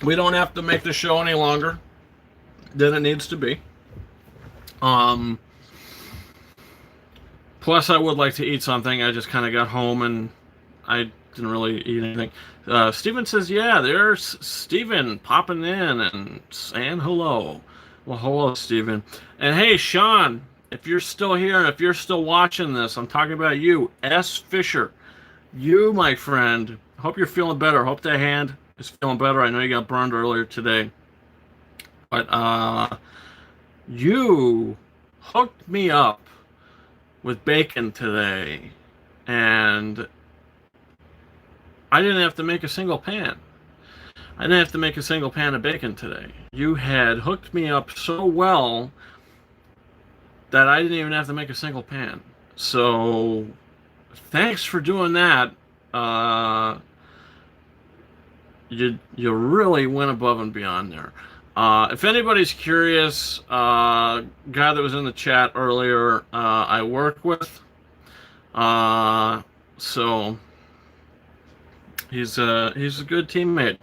We don't have to make the show any longer than it needs to be. Plus, I would like to eat something. I just kind of got home and I didn't really eat anything. Steven says, yeah, there's Steven popping in and saying hello. Well, hello, Steven. And hey, Sean, if you're still here and if you're still watching this, I'm talking about you, S. Fisher. You, my friend, hope you're feeling better. Hope that hand is feeling better. I know you got burned earlier today. But you hooked me up with bacon today. And I didn't have to make a single pan. I didn't have to make a single pan of bacon today. You had hooked me up so well that I didn't even have to make a single pan. So thanks for doing that. You really went above and beyond there. If anybody's curious, guy that was in the chat earlier, I work with. So he's a good teammate,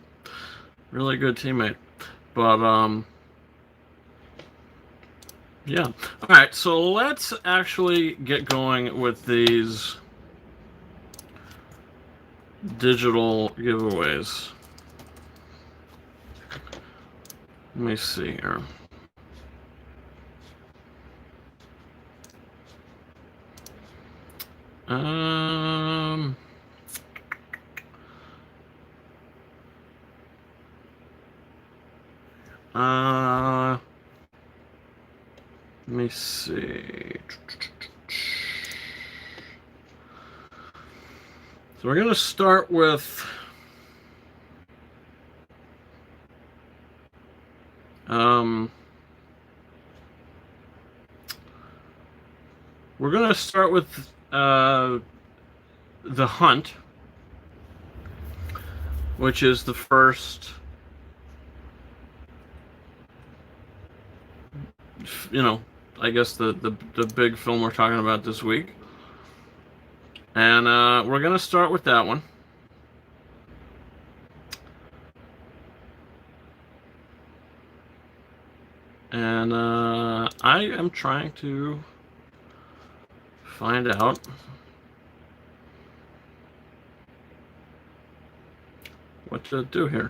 really good teammate. But yeah. All right. So let's actually get going with these digital giveaways. Let me see here. Let me see. So we're going to start with we're going to start with The Hunt, which is the first, I guess the big film we're talking about this week. And we're going to start with that one. And I am trying to find out what to do here.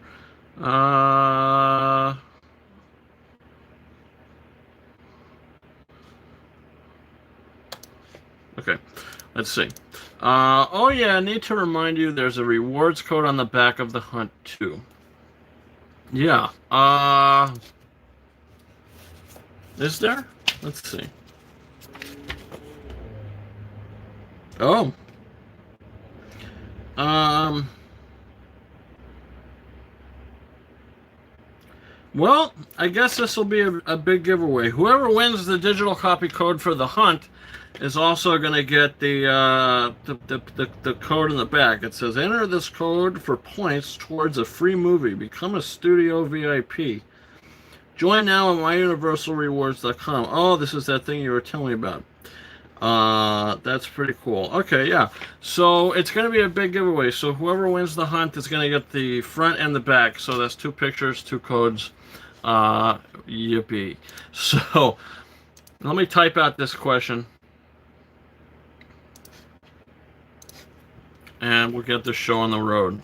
Okay, let's see. Oh yeah, I need to remind you there's a rewards code on the back of The Hunt too. Yeah. Is there? Let's see. Oh. Well, I guess this will be a big giveaway. Whoever wins the digital copy code for The Hunt is also going to get the code in the back. It says, enter this code for points towards a free movie. Become a studio VIP. Join now at myuniversalrewards.com. Oh, this is that thing you were telling me about. That's pretty cool. Okay, yeah. So it's going to be a big giveaway. So whoever wins The Hunt is going to get the front and the back. So that's 2 pictures, 2 codes. Yippee. So let me type out this question. And we'll get the show on the road.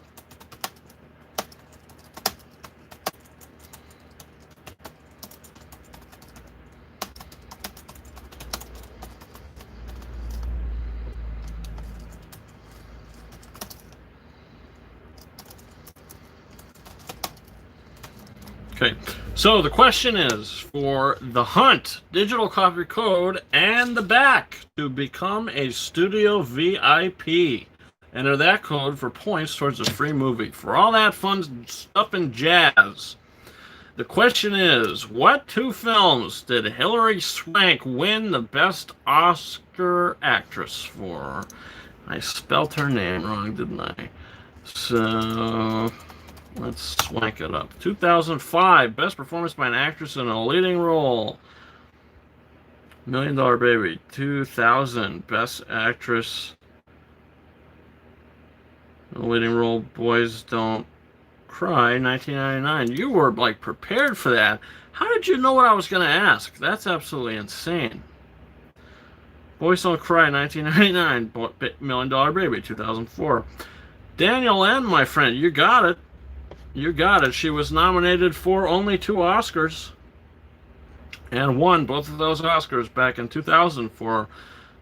Okay, so the question is for The Hunt, digital copy code, and the back to become a studio VIP. Enter that code for points towards a free movie. For all that fun stuff and jazz, the question is, what two films did Hilary Swank win the Best Oscar Actress for? I spelt her name wrong, didn't I? So, let's swank it up. 2005, Best Performance by an Actress in a Leading Role. $1 Million Baby. 2000, Best Actress in a Leading Role, Boys Don't Cry. 1999. You were, like, prepared for that. How did you know what I was going to ask? That's absolutely insane. Boys Don't Cry, 1999. $1 Million Baby, 2004. Daniel N., my friend, you got it. You got it. She was nominated for only 2 Oscars and won both of those Oscars back in 2000 for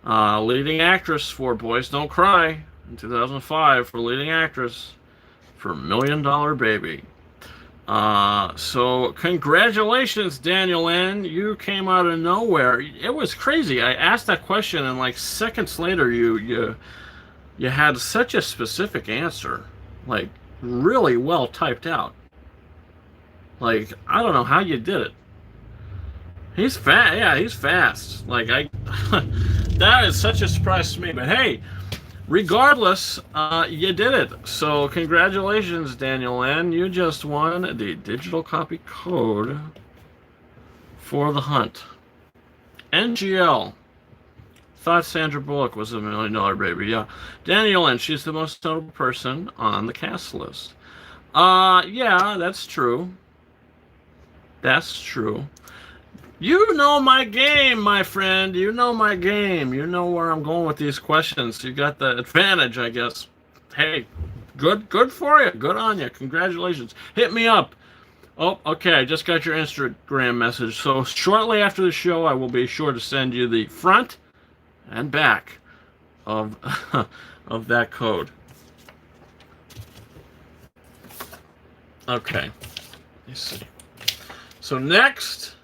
leading actress for Boys Don't Cry, in 2005 for leading actress for $1 Million Baby. So congratulations, Daniel N. You came out of nowhere. It was crazy. I asked that question, and like seconds later, you had such a specific answer, like really well typed out. Like, I don't know how you did it. He's fast. Yeah, he's fast. Like, that is such a surprise to me. But hey, regardless, you did it. So congratulations, Daniel N. You just won the digital copy code for The Hunt. NGL. Thought Sandra Bullock was $1 Million Baby. Yeah. Daniel N. She's the most notable person on the cast list. Yeah, that's true. That's true. You know my game, my friend. You know my game. You know where I'm going with these questions. You got the advantage, I guess. Hey, good for you. Good on you. Congratulations. Hit me up. Oh, okay. I just got your Instagram message. So shortly after the show, I will be sure to send you the front and back of of that code. Okay. Let's see. So next,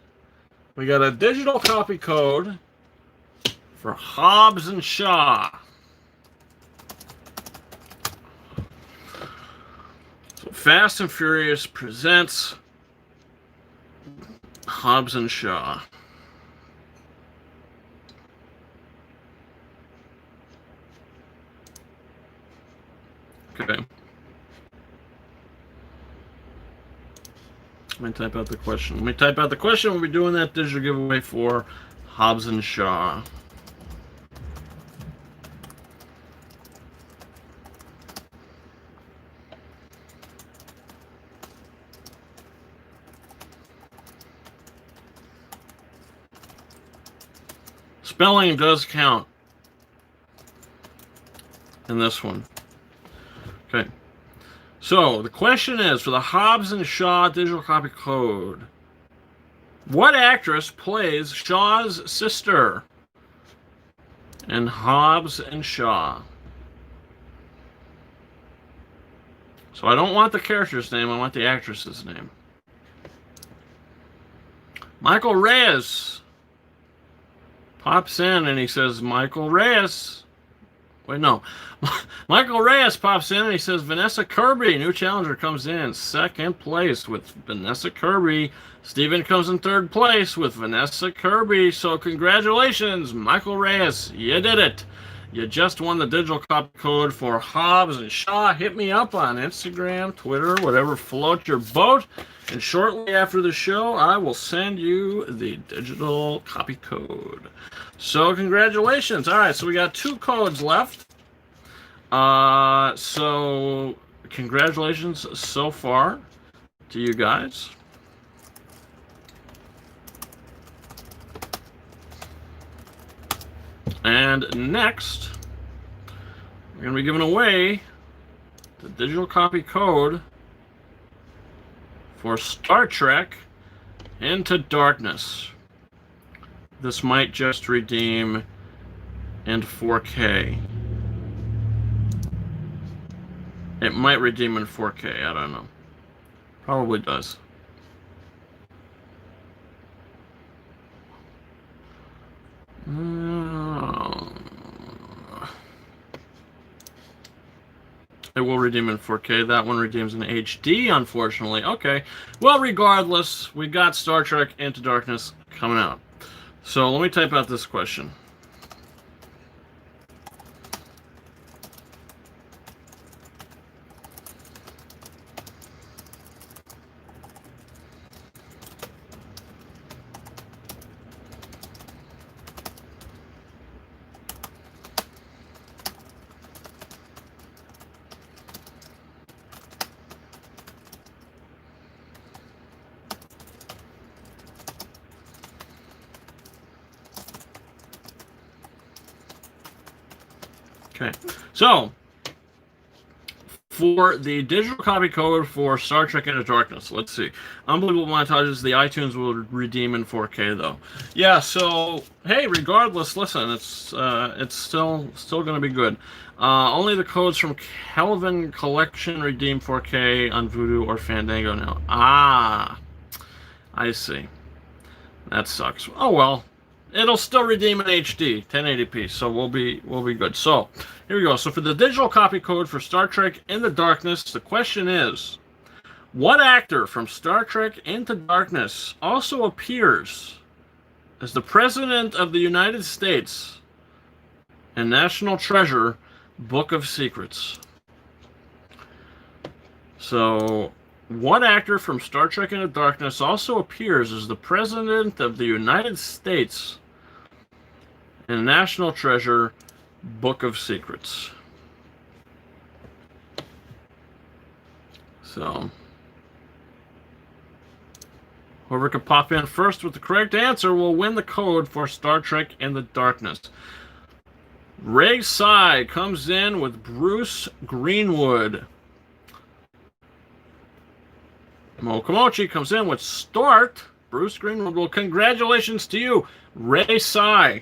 we got a digital copy code for Hobbs and Shaw. So Fast and Furious presents Hobbs and Shaw. Okay. Let me type out the question. We'll be doing that digital giveaway for Hobbs and Shaw. Spelling does count in this one. Okay. So, the question is, for the Hobbs and Shaw digital copy code, what actress plays Shaw's sister in Hobbs and Shaw? So I don't want the character's name, I want the actress's name. Michael Reyes pops in and he says, Michael Reyes. Wait, no. Michael Reyes pops in and he says, Vanessa Kirby. New challenger comes in second place with Vanessa Kirby. Steven comes in third place with Vanessa Kirby. So congratulations, Michael Reyes. You did it. You just won the digital copy code for Hobbs and Shaw. Hit me up on Instagram, Twitter, whatever floats your boat. And shortly after the show, I will send you the digital copy code. So congratulations. All right, so we got 2 codes left. So congratulations so far to you guys. And next, we're going to be giving away the digital copy code for Star Trek Into Darkness. This might just redeem in 4K. It might redeem in 4K, I don't know. Probably does. It will redeem in 4K. That one redeems in HD, unfortunately. Okay. Well, regardless, we got Star Trek Into Darkness coming out. So let me type out this question. Okay, so for the digital copy code for Star Trek Into Darkness, let's see. Unbelievable Montages, the iTunes will redeem in 4K though. Yeah, so hey, regardless, listen, it's still going to be good. Only the codes from Kelvin Collection redeem 4K on Vudu or Fandango now. Ah, I see. That sucks. Oh well. It'll still redeem in HD, 1080p, so we'll be good. So, here we go. So for the digital copy code for Star Trek Into Darkness, the question is, what actor from Star Trek Into Darkness also appears as the President of the United States in National Treasure, Book of Secrets? So, what actor from Star Trek Into Darkness also appears as the President of the United States in National Treasure, Book of Secrets? So, whoever can pop in first with the correct answer will win the code for Star Trek Into Darkness. Ray Sai comes in with Bruce Greenwood. Mokomochi comes in with Start. Bruce Greenwood. Well, congratulations to you, Ray Sai.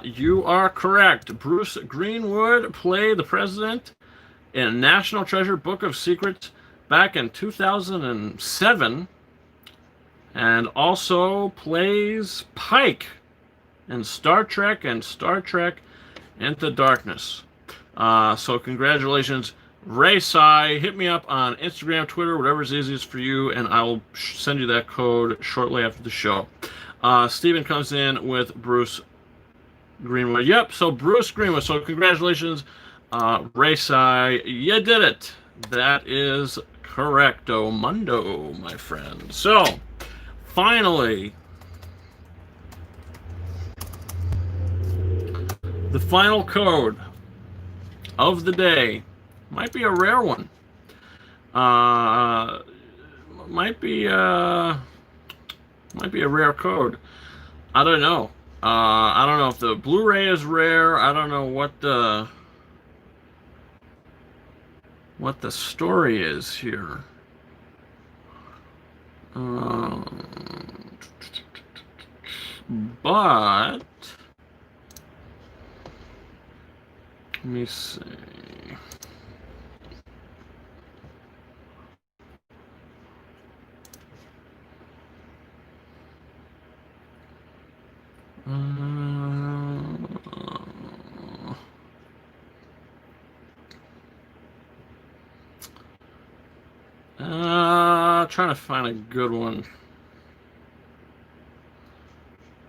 You are correct. Bruce Greenwood played the president in National Treasure Book of Secrets back in 2007, and also plays Pike in Star Trek and Star Trek Into Darkness. So congratulations, Ray Sai. Hit me up on Instagram, Twitter, whatever's easiest for you, and I will send you that code shortly after the show. Steven comes in with Bruce Greenwood. Yep, so Bruce Greenwood. So congratulations, Ray Sai. You did it. That is correcto mundo, my friend. So, finally, the final code of the day might be a rare one. Might be a rare code. I don't know. I don't know if the Blu-ray is rare. I don't know what the story is here. But let me see. Trying to find a good one.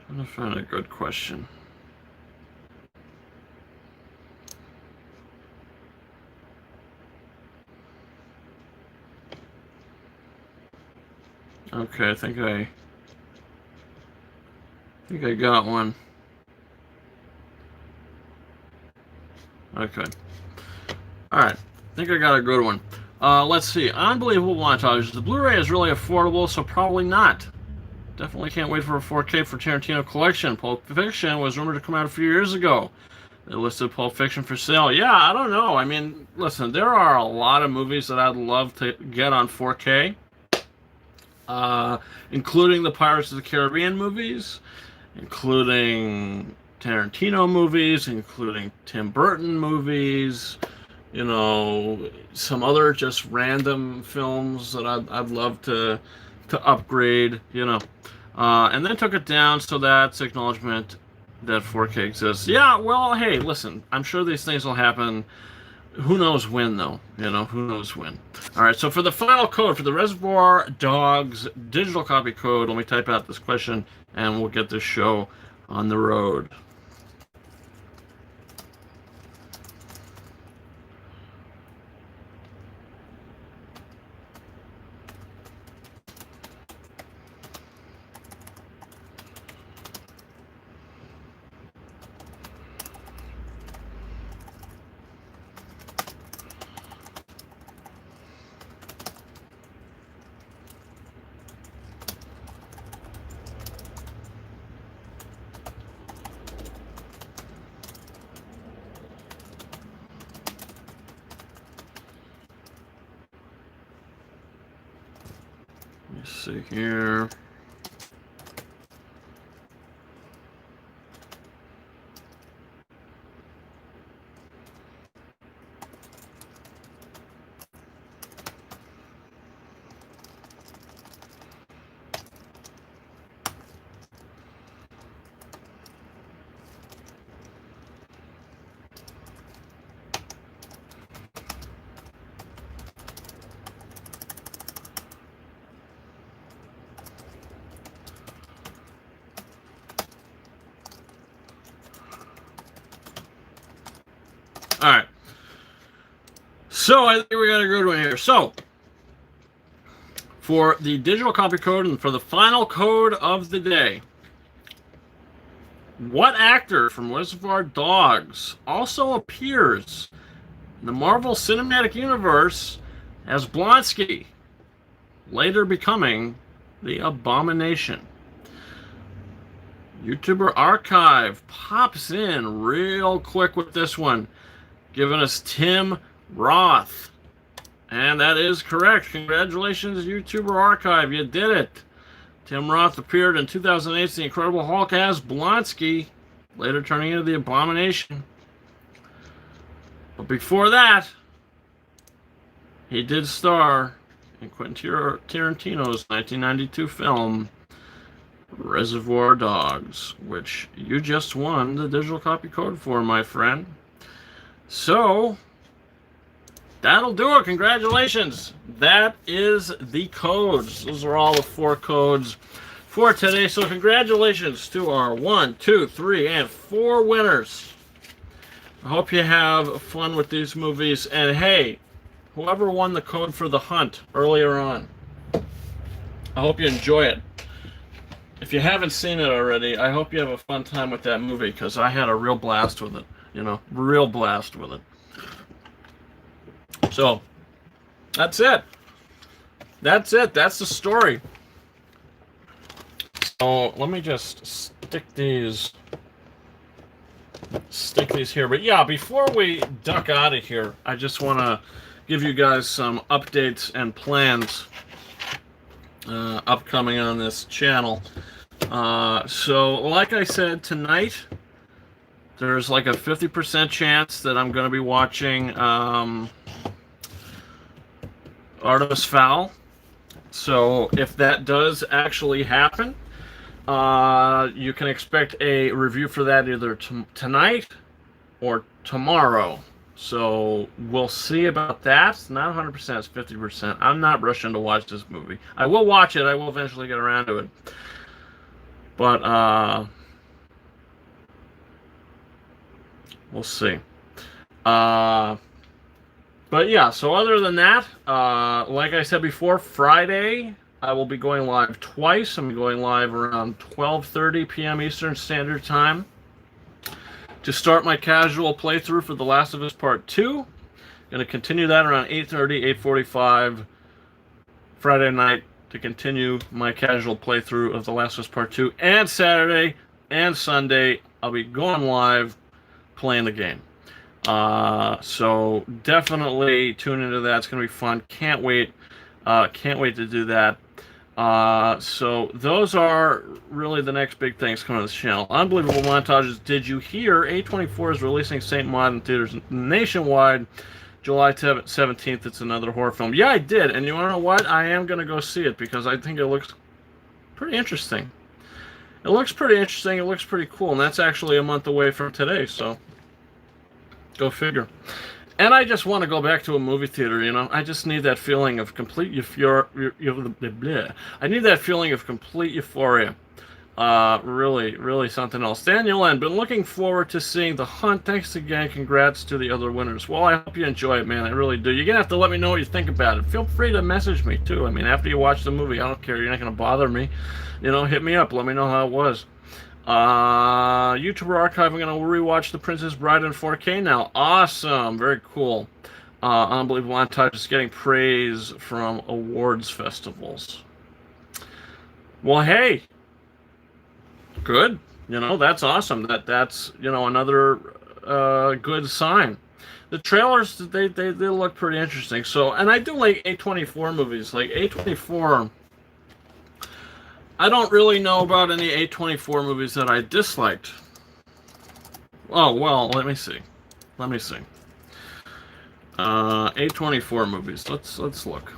Trying to find a good question. Okay, I think I got one. Okay. Alright. I think I got a good one. Let's see. Unbelievable Montages. The Blu-ray is really affordable, so probably not. Definitely can't wait for a 4K for Tarantino Collection. Pulp Fiction was rumored to come out a few years ago. They listed Pulp Fiction for sale. Yeah, I don't know. I mean, listen, there are a lot of movies that I'd love to get on 4K. Including the Pirates of the Caribbean movies, including Tarantino movies, including Tim Burton movies, you know, some other just random films that I'd love to upgrade, you know, and then took it down, so that's acknowledgement that 4K exists. Yeah, well, hey, listen, I'm sure these things will happen. Who knows when, though? You know, who knows when. All right, so for the final code, for the Reservoir Dogs digital copy code, let me type out this question, and we'll get this show on the road. Let's see here. All right. So I think we got a good one here. So for the digital copy code and for the final code of the day, what actor from Reservoir Dogs also appears in the Marvel Cinematic Universe as Blonsky, later becoming the Abomination? YouTuber Archive pops in real quick with this one, giving us Tim Roth. And that is correct. Congratulations, YouTuber Archive. You did it. Tim Roth appeared in 2008's The Incredible Hulk as Blonsky, later turning into the Abomination. But before that, he did star in Quentin Tarantino's 1992 film Reservoir Dogs, which you just won the digital copy code for, my friend. So that'll do it. Congratulations. That is the codes. Those are all the 4 codes for today. So congratulations to our 1, 2, 3, and 4 winners. I hope you have fun with these movies. And hey, whoever won the code for The Hunt earlier on, I hope you enjoy it. If you haven't seen it already, I hope you have a fun time with that movie, because I had a real blast with it. You know, real blast with it. So, that's it. That's it. That's the story. So, let me just stick these here. But yeah, before we duck out of here, I just want to give you guys some updates and plans upcoming on this channel. So, like I said, tonight, there's like a 50% chance that I'm going to be watching Artemis Fowl. So if that does actually happen, you can expect a review for that either tonight or tomorrow. So we'll see about that. It's not 100%, it's 50%. I'm not rushing to watch this movie. I will watch it. I will eventually get around to it. But we'll see. But yeah, so other than that, like I said before, Friday I will be going live twice. I'm going live around 12:30 p.m. Eastern Standard Time to start my casual playthrough for The Last of Us Part 2. Going to continue that around 8:30, 8:45 Friday night to continue my casual playthrough of The Last of Us Part 2. And Saturday and Sunday, I'll be going live playing the game. So definitely tune into that. It's going to be fun. Can't wait. Can't wait to do that. So those are really the next big things coming to this channel. Unbelievable montages. Did you hear A24 is releasing Saint Maud in theaters nationwide July 17th? It's another horror film. Yeah, I did. And you want to know what? I am going to go see it because I think it looks pretty interesting. It looks pretty interesting. It looks pretty cool. And that's actually a month away from today. So go figure. And I just want to go back to a movie theater, you know. I just need that feeling of complete euphoria. I need that feeling of complete euphoria. Really, really something else. Daniel N. Been looking forward to seeing The Hunt. Thanks again. Congrats to the other winners. Well, I hope you enjoy it, man. I really do. You're going to have to let me know what you think about it. Feel free to message me, too. I mean, after you watch the movie, I don't care. You're not going to bother me. You know, hit me up. Let me know how it was. YouTuber Archive, I'm going to rewatch The Princess Bride in 4K now. Awesome. Very cool. Unbelievable montage is getting praise from awards festivals. Well, hey. Good. You know, that's awesome. That's, you know, another good sign. The trailers, they look pretty interesting. So, and I do like A24 movies. Like A24, I don't really know about any A24 movies that I disliked. Oh, well, let me see. A24 movies. Let's look.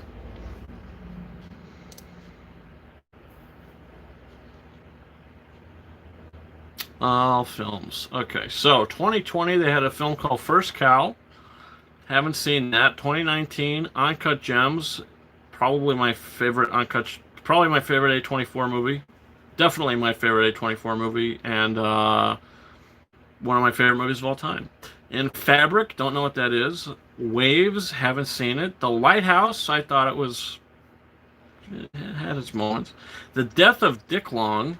All films. Okay, so 2020 they had a film called First Cow. Haven't seen that. 2019 Uncut Gems, probably my favorite probably my favorite A24 movie. Definitely my favorite A24 movie, and one of my favorite movies of all time. In Fabric, don't know what that is. Waves, haven't seen it. The Lighthouse, I thought it had its moments. The Death of Dick Long.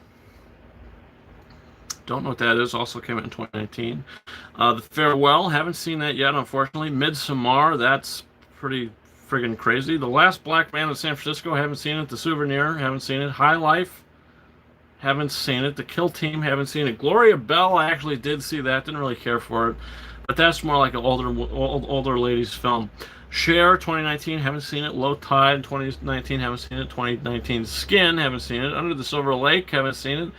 Don't know what that is. Also came out in 2019. The Farewell. Haven't seen that yet, unfortunately. Midsommar. That's pretty friggin' crazy. The Last Black Man in San Francisco. Haven't seen it. The Souvenir. Haven't seen it. High Life. Haven't seen it. The Kill Team. Haven't seen it. Gloria Bell. I actually did see that. Didn't really care for it. But that's more like an older ladies film. Cher, 2019. Haven't seen it. Low Tide, 2019. Haven't seen it. 2019. Skin. Haven't seen it. Under the Silver Lake. Haven't seen it.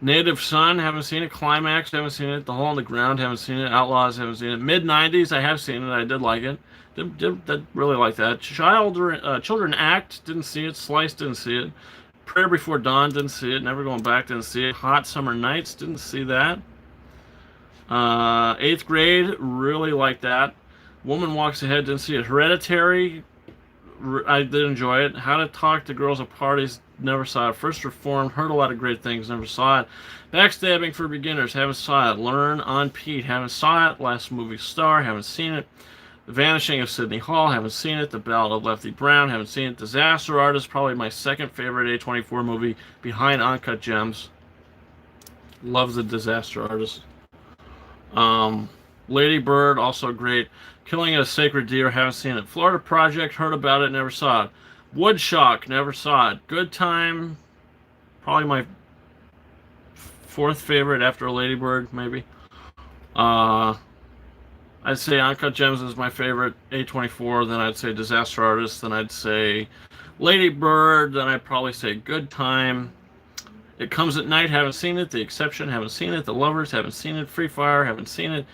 Native Son, haven't seen it. Climax, haven't seen it. The Hole in the Ground, haven't seen it. Outlaws, haven't seen it. Mid-90s, I have seen it. I did like it. Did really like that. Children Act, didn't see it. Slice, didn't see it. Prayer Before Dawn, didn't see it. Never Going Back, didn't see it. Hot Summer Nights, didn't see that. 8th Grade, really liked that. Woman Walks Ahead, didn't see it. Hereditary, I did enjoy it. How to Talk to Girls at Parties, never saw it. First Reformed, heard a lot of great things, never saw it. Backstabbing for Beginners, haven't saw it. Learn on Pete, haven't saw it. Last Movie Star, haven't seen it. The Vanishing of Sydney Hall, haven't seen it. The Ballad of Lefty Brown, haven't seen it. Disaster Artist, probably my second favorite A24 movie behind Uncut Gems. Love The Disaster Artist. Lady Bird, also great. Killing a Sacred Deer, haven't seen it. Florida Project, heard about it, never saw it. Woodshock, never saw it. Good Time, probably my fourth favorite after Lady Bird, maybe. I'd say Uncut Gems is my favorite A24, then I'd say Disaster Artist, then I'd say Lady Bird, then I'd probably say Good Time. It Comes at Night, haven't seen it. The Exception, haven't seen it. The Lovers, haven't seen it. Free Fire, haven't seen it.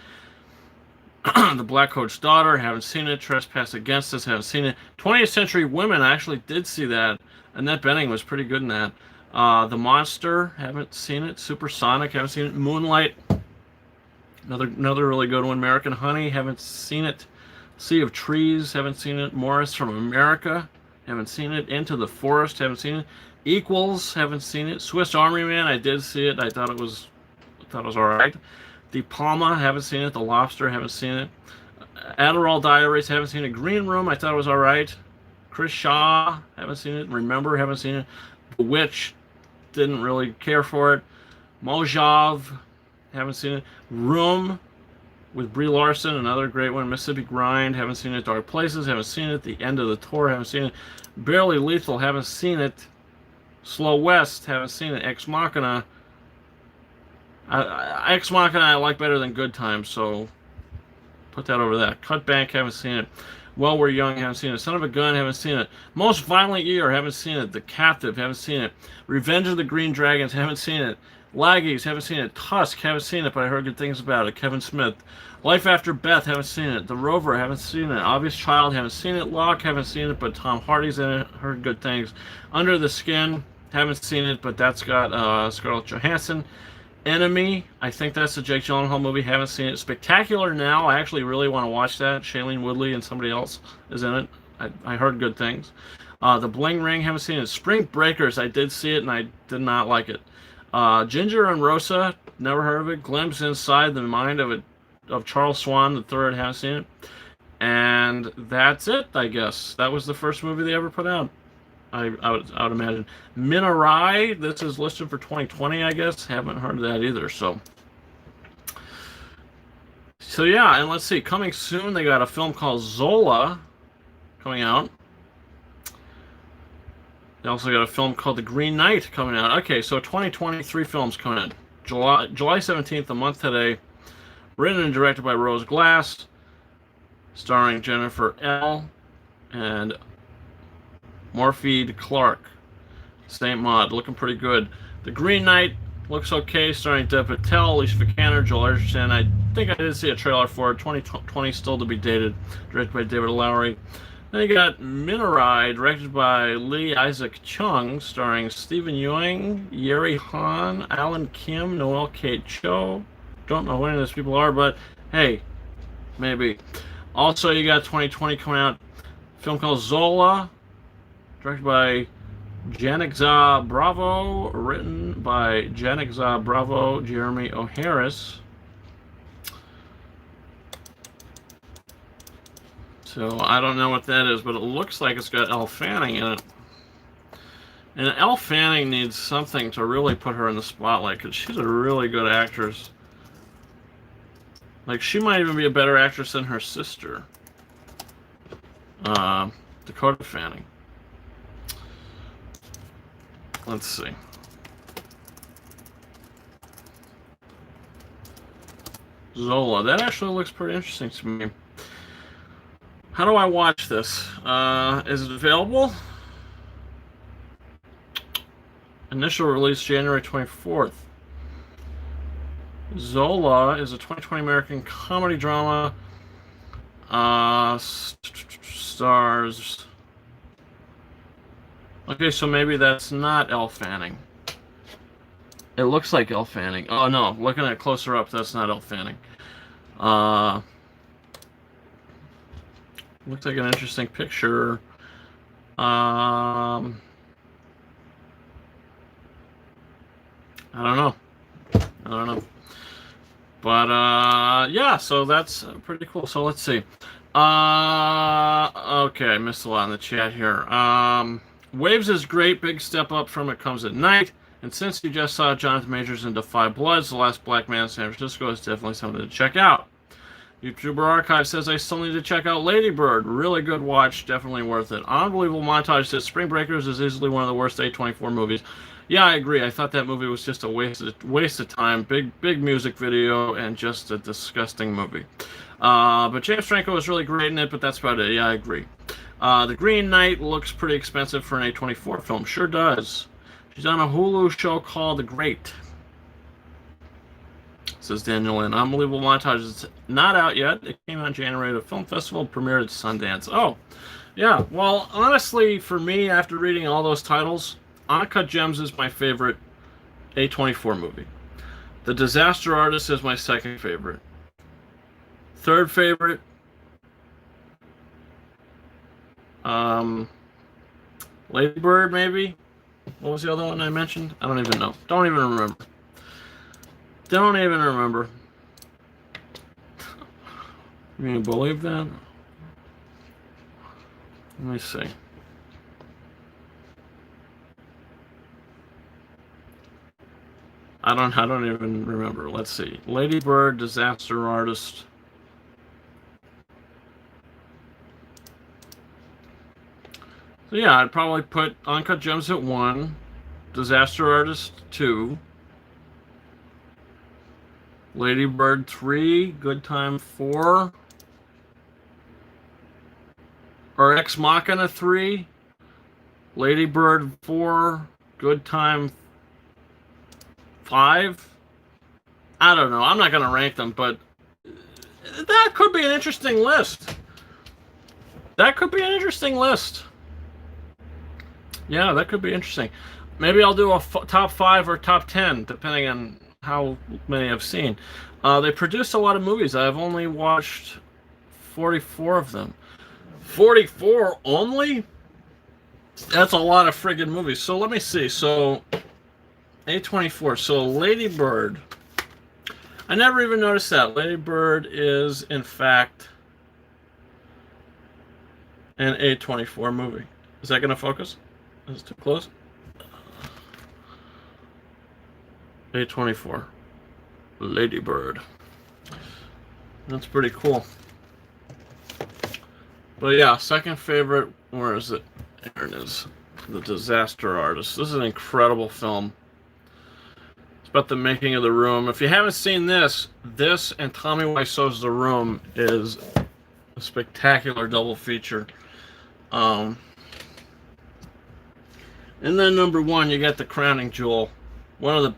The Black Coat's Daughter, haven't seen it. Trespass Against Us, haven't seen it. 20th Century Women, I actually did see that. Annette Bening was pretty good in that. The Monster, haven't seen it. Supersonic, haven't seen it. Moonlight, another really good one. American Honey, haven't seen it. Sea of Trees, haven't seen it. Morris from America, haven't seen it. Into the Forest, haven't seen it. Equals, haven't seen it. Swiss Army Man, I did see it. I thought it was all right. De Palma, haven't seen it. The Lobster, haven't seen it. Adderall Diaries, haven't seen it. Green Room, I thought it was all right. Chris Shaw, haven't seen it. Remember, haven't seen it. The Witch, didn't really care for it. Mojave, haven't seen it. Room with Brie Larson, another great one. Mississippi Grind, haven't seen it. Dark Places, haven't seen it. The End of the Tour, haven't seen it. Barely Lethal, haven't seen it. Slow West, haven't seen it. Ex Machina, Ex Machina I like better than Good Time, so put that over that. Cut Bank, haven't seen it. While We're Young, haven't seen it. Son of a Gun, haven't seen it. Most Violent Year, haven't seen it. The Captive, haven't seen it. Revenge of the Green Dragons, haven't seen it. Laggies, haven't seen it. Tusk, haven't seen it, but I heard good things about it. Kevin Smith. Life After Beth, haven't seen it. The Rover, haven't seen it. Obvious Child, haven't seen it. Locke, haven't seen it, but Tom Hardy's in it. Heard good things. Under the Skin, haven't seen it, but that's got Scarlett Johansson. Enemy, I think that's the Jake Gyllenhaal movie. Haven't seen it. Spectacular Now, I actually really want to watch that. Shailene Woodley and somebody else is in it. I heard good things. The Bling Ring, haven't seen it. Spring Breakers, I did see it and I did not like it. Ginger and Rosa, never heard of it. Glimpse Inside the Mind of Charles Swan III, haven't seen it. And that's it, I guess. That was the first movie they ever put out. I would imagine. Minarai, this is listed for 2020, I guess. Haven't heard of that either. So yeah, and let's see. Coming soon, they got a film called Zola coming out. They also got a film called The Green Knight coming out. Okay, so 2023 films coming in. July 17th, a month today. Written and directed by Rose Glass. Starring Jennifer L. and Morpheed Clark. Saint Maud, looking pretty good. The Green Knight looks okay, starring Dev Patel, Alicia Vikander, Joel Edgerton. I think I did see a trailer for it. 2020 still to be dated, directed by David Lowery. Then you got Minarai, directed by Lee Isaac Chung, starring Stephen Ewing, Yeri Han, Alan Kim, Noel Kate Cho. Don't know who any of those people are, but hey, maybe. Also, you got 2020 coming out, a film called Zola, directed by Janik Zah Bravo, written by Janik Zah Bravo, Jeremy O'Harris. So I don't know what that is, but it looks like it's got Elle Fanning in it. And Elle Fanning needs something to really put her in the spotlight, because she's a really good actress. Like, she might even be a better actress than her sister, Dakota Fanning. Let's see. Zola. That actually looks pretty interesting to me. How do I watch this? Is it available? Initial release January 24th. Zola is a 2020 American comedy drama. Stars. Okay, so maybe that's not Elle Fanning. It looks like Elle Fanning. Oh no, looking at it closer up, that's not Elle Fanning. Looks like an interesting picture. I don't know. But yeah, so that's pretty cool. So let's see. Okay, I missed a lot in the chat here. Waves is great. Big step up from It Comes at Night. And since you just saw Jonathan Majors in Defy Bloods, The Last Black Man in San Francisco is definitely something to check out. YouTuber Archive says I still need to check out Lady Bird. Really good watch. Definitely worth it. Unbelievable Montage says Spring Breakers is easily one of the worst A24 movies. Yeah, I agree. I thought that movie was just a waste of time. Big music video and just a disgusting movie. But James Franco was really great in it, but that's about it. Yeah, I agree. The Green Knight looks pretty expensive for an A24 film. Sure does. She's on a Hulu show called The Great. Says Daniel Lynn. Unbelievable Montage is not out yet. It came out in January at a film festival, premiered at Sundance. Oh, yeah. Well, honestly, for me, after reading all those titles, Uncut Gems is my favorite A24 movie. The Disaster Artist is my second favorite. Third favorite, Lady Bird, maybe? What was the other one I mentioned? I don't even know. Don't even remember. Can you believe that? Let me see. I don't even remember. Let's see. Lady Bird, Disaster Artist. So yeah, I'd probably put Uncut Gems at 1, Disaster Artist 2, Lady Bird 3, Good Time 4, or Ex Machina 3, Lady Bird 4, Good Time 5. I don't know. I'm not going to rank them, but that could be an interesting list. Yeah, that could be interesting. Maybe I'll do a top 5 or top 10, depending on how many I've seen. They produced a lot of movies. I've only watched 44 of them. 44 only? That's a lot of friggin' movies. So let me see. So A24. So Lady Bird. I never even noticed that. Lady Bird is, in fact, an A24 movie. Is that going to focus? Is it too close? A24. Lady Bird. That's pretty cool. But yeah, second favorite, where is it? There it is. The Disaster Artist. This is an incredible film. It's about the making of The Room. If you haven't seen this and Tommy Wiseau's The Room is a spectacular double feature. And then number one, you got The Crowning Jewel. One of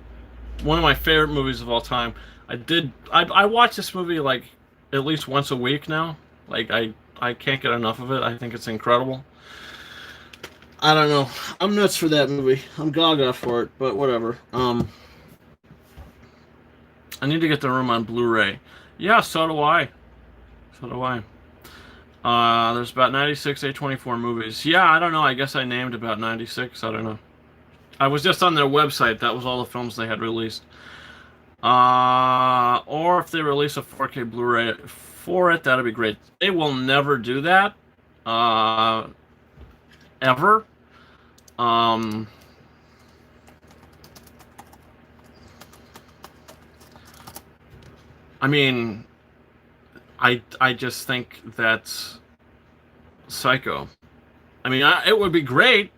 my favorite movies of all time. I watch this movie like at least once a week now. Like I can't get enough of it. I think it's incredible. I don't know. I'm nuts for that movie. I'm gaga for it, but whatever. I need to get The Room on Blu-ray. Yeah, so do I. So do I. There's about 96 A24 movies. Yeah, I don't know. I guess I named about 96. I don't know. I was just on their website. That was all the films they had released. Or if they release a 4K Blu-ray for it, that'd be great. They will never do that. Ever. I mean, I just think that's psycho. I mean, it would be great,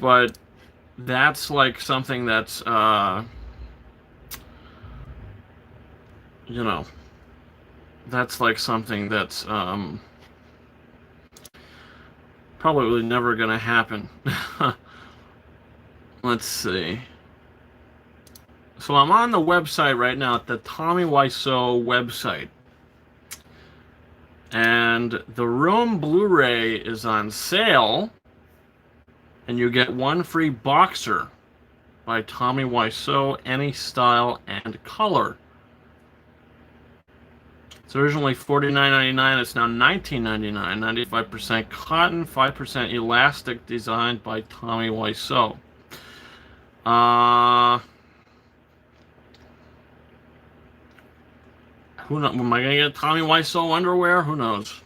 but that's like something that's, you know, that's like something that's probably never going to happen. Let's see. So I'm on the website right now, at the Tommy Wiseau website. And The Room Blu-ray is on sale. And you get one free boxer by Tommy Wiseau, any style and color. It's originally $49.99. It's now $19.99. 95% cotton, 5% elastic, designed by Tommy Wiseau. Who knows? Am I going to get Tommy Wiseau underwear? Who knows?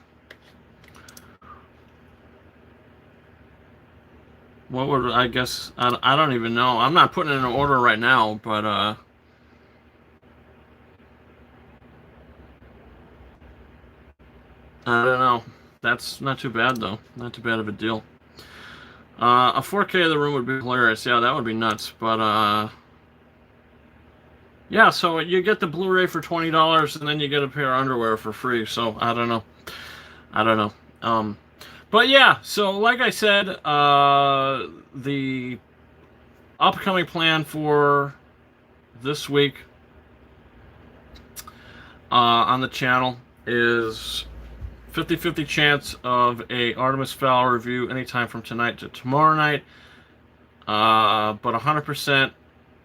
What would, I guess, I don't even know. I'm not putting it in an order right now, but, I don't know. That's not too bad, though. Not too bad of a deal. A 4K of The Room would be hilarious. Yeah, that would be nuts. But, yeah, so you get the Blu-ray for $20, and then you get a pair of underwear for free. So, I don't know. I don't know. But yeah, so like I said, the upcoming plan for this week on the channel is 50-50 chance of a Artemis Fowl review anytime from tonight to tomorrow night. But 100%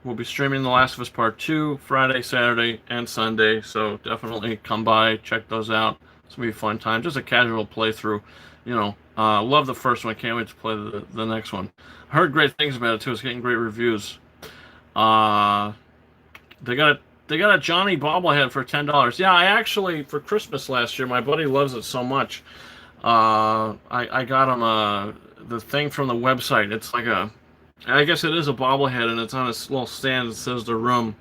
we'll be streaming The Last of Us Part 2 Friday, Saturday, and Sunday. So definitely come by, check those out. It's going to be a fun time. Just a casual playthrough. You know, love the first one. Can't wait to play the next one. I heard great things about it too. It's getting great reviews. They got a Johnny bobblehead for $10. Yeah, I actually, for Christmas last year, my buddy loves it so much. I got him the thing from the website. It's like I guess it is a bobblehead, and it's on a little stand that says The Room.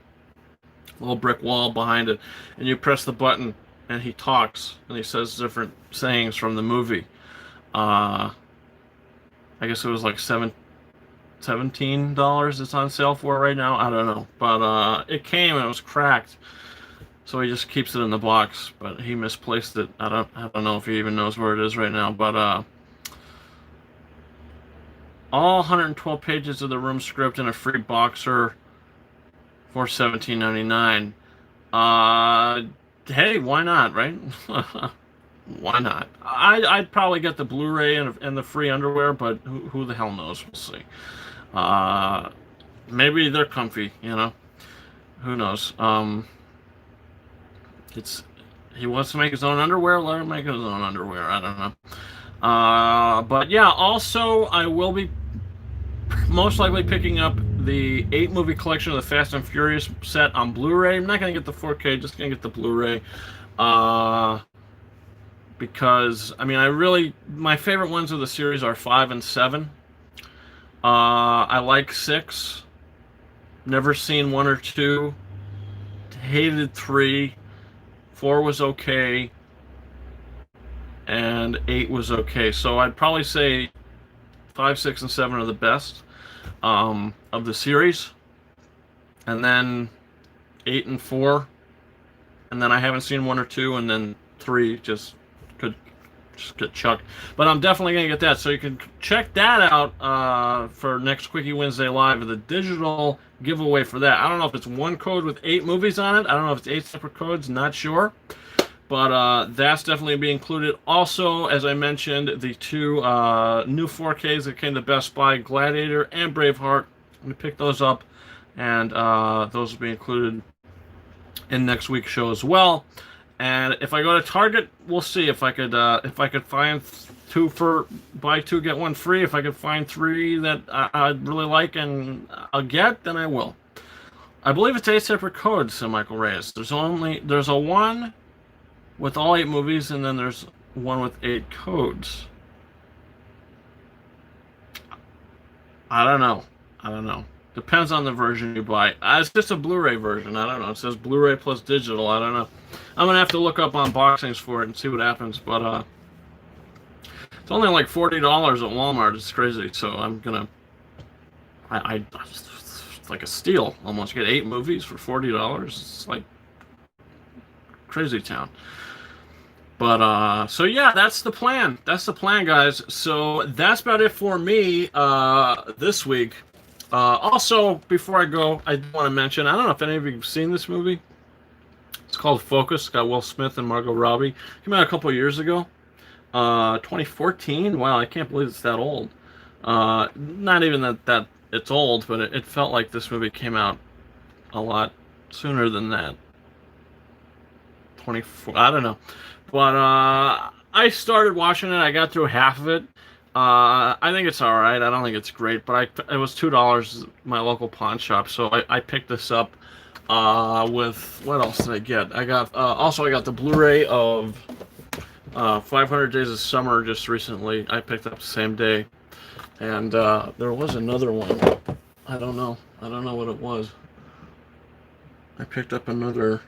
A little brick wall behind it, and you press the button, and he talks, and he says different sayings from the movie. I guess it was like $17 it's on sale for right now. I don't know, but it came and it was cracked, so he just keeps it in the box. But he misplaced it. I don't know if he even knows where it is right now. But all 112 pages of The Room script and a free boxer for $17.99. Hey, why not, right? Why not? I'd probably get the Blu-ray and the free underwear, but who the hell knows? We'll see. Maybe they're comfy, you know. who knows? It's he wants to make his own underwear. Let him make his own underwear. I don't know. But yeah, also I will be most likely picking up the 8-movie collection of the Fast and Furious set on Blu-ray. I'm not going to get the 4K, just going to get the Blu-ray. Because, I mean, my favorite ones of the series are 5 and 7. I like 6. Never seen 1 or 2. Hated 3. 4 was okay. And 8 was okay. So I'd probably say 5, 6, and 7 are the best of the series. And then 8 and 4. And then I haven't seen 1 or 2. And then 3 just get chucked. But I'm definitely going to get that. So you can check that out for next Quickie Wednesday Live, the digital giveaway for that. I don't know if it's one code with 8 movies on it. I don't know if it's 8 separate codes. Not sure. But that's definitely be included. Also, as I mentioned, the 2 new 4Ks that came to Best Buy, Gladiator and Braveheart. We picked those up, and those will be included in next week's show as well. And if I go to Target, we'll see if I could find 2 for buy 2 get 1 free. If I could find 3 that I'd really like and I'll get, then I will. I believe it's 8 separate codes, said Michael Reyes. There's a 1 with all 8 movies, and then there's 1 with 8 codes. I don't know. Depends on the version you buy. It's just a Blu-ray version. I don't know. It says Blu-ray plus digital. I don't know. I'm gonna have to look up unboxings for it and see what happens. But it's only like $40 at Walmart. It's crazy. So I'm gonna. It's like a steal almost. You get 8 movies for $40. It's like crazy town. But so yeah, that's the plan. That's the plan, guys. So that's about it for me this week. Also, before I go, I want to mention, I don't know if any of you have seen this movie. It's called Focus. It's got Will Smith and Margot Robbie. Came out a couple of years ago. 2014. Wow, I can't believe it's that old. Not even that it's old, but it felt like this movie came out a lot sooner than that. 24. I don't know. But I started watching it. I got through half of it. I think it's all right. I don't think it's great, but it was $2 at my local pawn shop, so I picked this up with, what else did I get? I got the Blu-ray of 500 Days of Summer just recently. I picked up the same day, and there was another one. I don't know what it was. I picked up another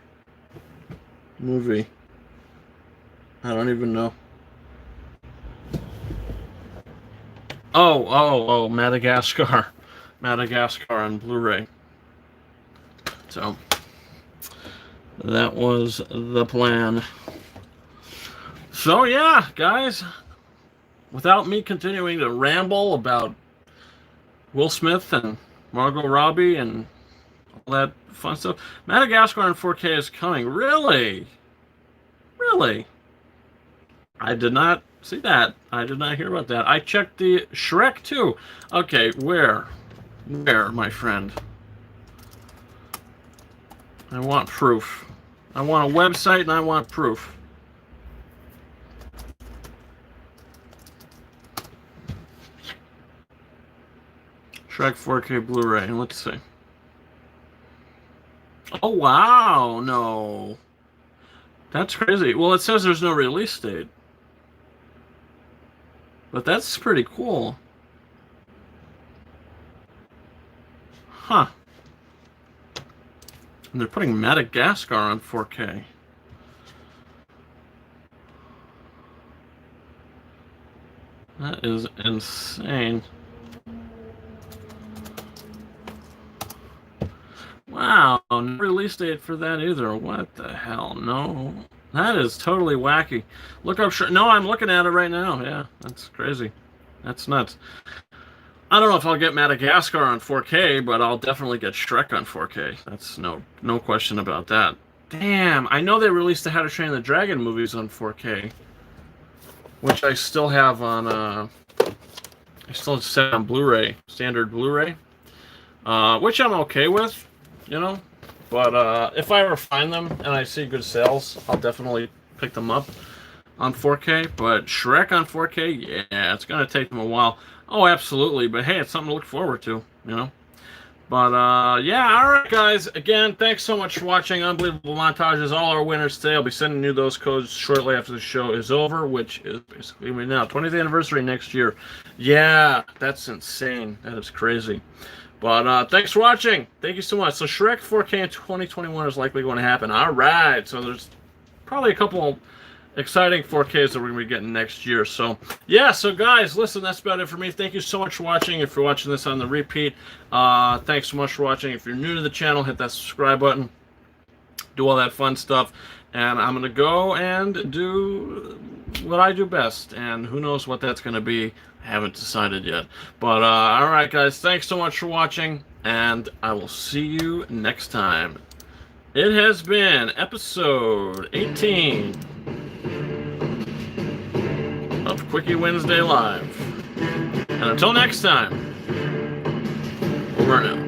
movie. I don't even know. Oh, Madagascar. Madagascar on Blu-ray. So, that was the plan. So, yeah, guys. Without me continuing to ramble about Will Smith and Margot Robbie and all that fun stuff, Madagascar on 4K is coming. Really? Really? I did not see that. I did not hear about that. I checked the Shrek 2. Okay, where, my friend? I want proof. I want a website and I want proof. Shrek 4K Blu-ray. Let's see. Oh, wow. No. That's crazy. Well, it says there's no release date. But that's pretty cool. Huh. And they're putting Madagascar on 4K. That is insane. Wow, no release date for that either. What the hell? No. That is totally wacky. Look up Shrek. No, I'm looking at it right now. Yeah, that's crazy. That's nuts. I don't know if I'll get Madagascar on 4K, but I'll definitely get Shrek on 4K. That's no question about that. Damn, I know they released the How to Train the Dragon movies on 4K, which I still have on. I still have on Blu-ray, standard Blu-ray, which I'm okay with. You know, But if I ever find them and I see good sales, I'll definitely pick them up on 4K. But Shrek on 4K, yeah, it's gonna take them a while. Oh, absolutely. But hey, it's something to look forward to, you know. But yeah, all right, guys. Again, thanks so much for watching Unbelievable Montages. All our winners today. I'll be sending you those codes shortly after the show is over, which is basically right now, 20th anniversary next year. Yeah, that's insane. That is crazy. But thanks for watching. Thank you so much. So Shrek 4K in 2021 is likely going to happen. All right. So there's probably a couple exciting 4Ks that we're going to be getting next year. So, yeah. So, guys, listen, that's about it for me. Thank you so much for watching. If you're watching this on the repeat, thanks so much for watching. If you're new to the channel, hit that subscribe button. Do all that fun stuff. And I'm going to go and do what I do best. And who knows what that's going to be. I haven't decided yet. But, all right, guys, thanks so much for watching. And I will see you next time. It has been episode 18 of Quickie Wednesday Live. And until next time, over and out.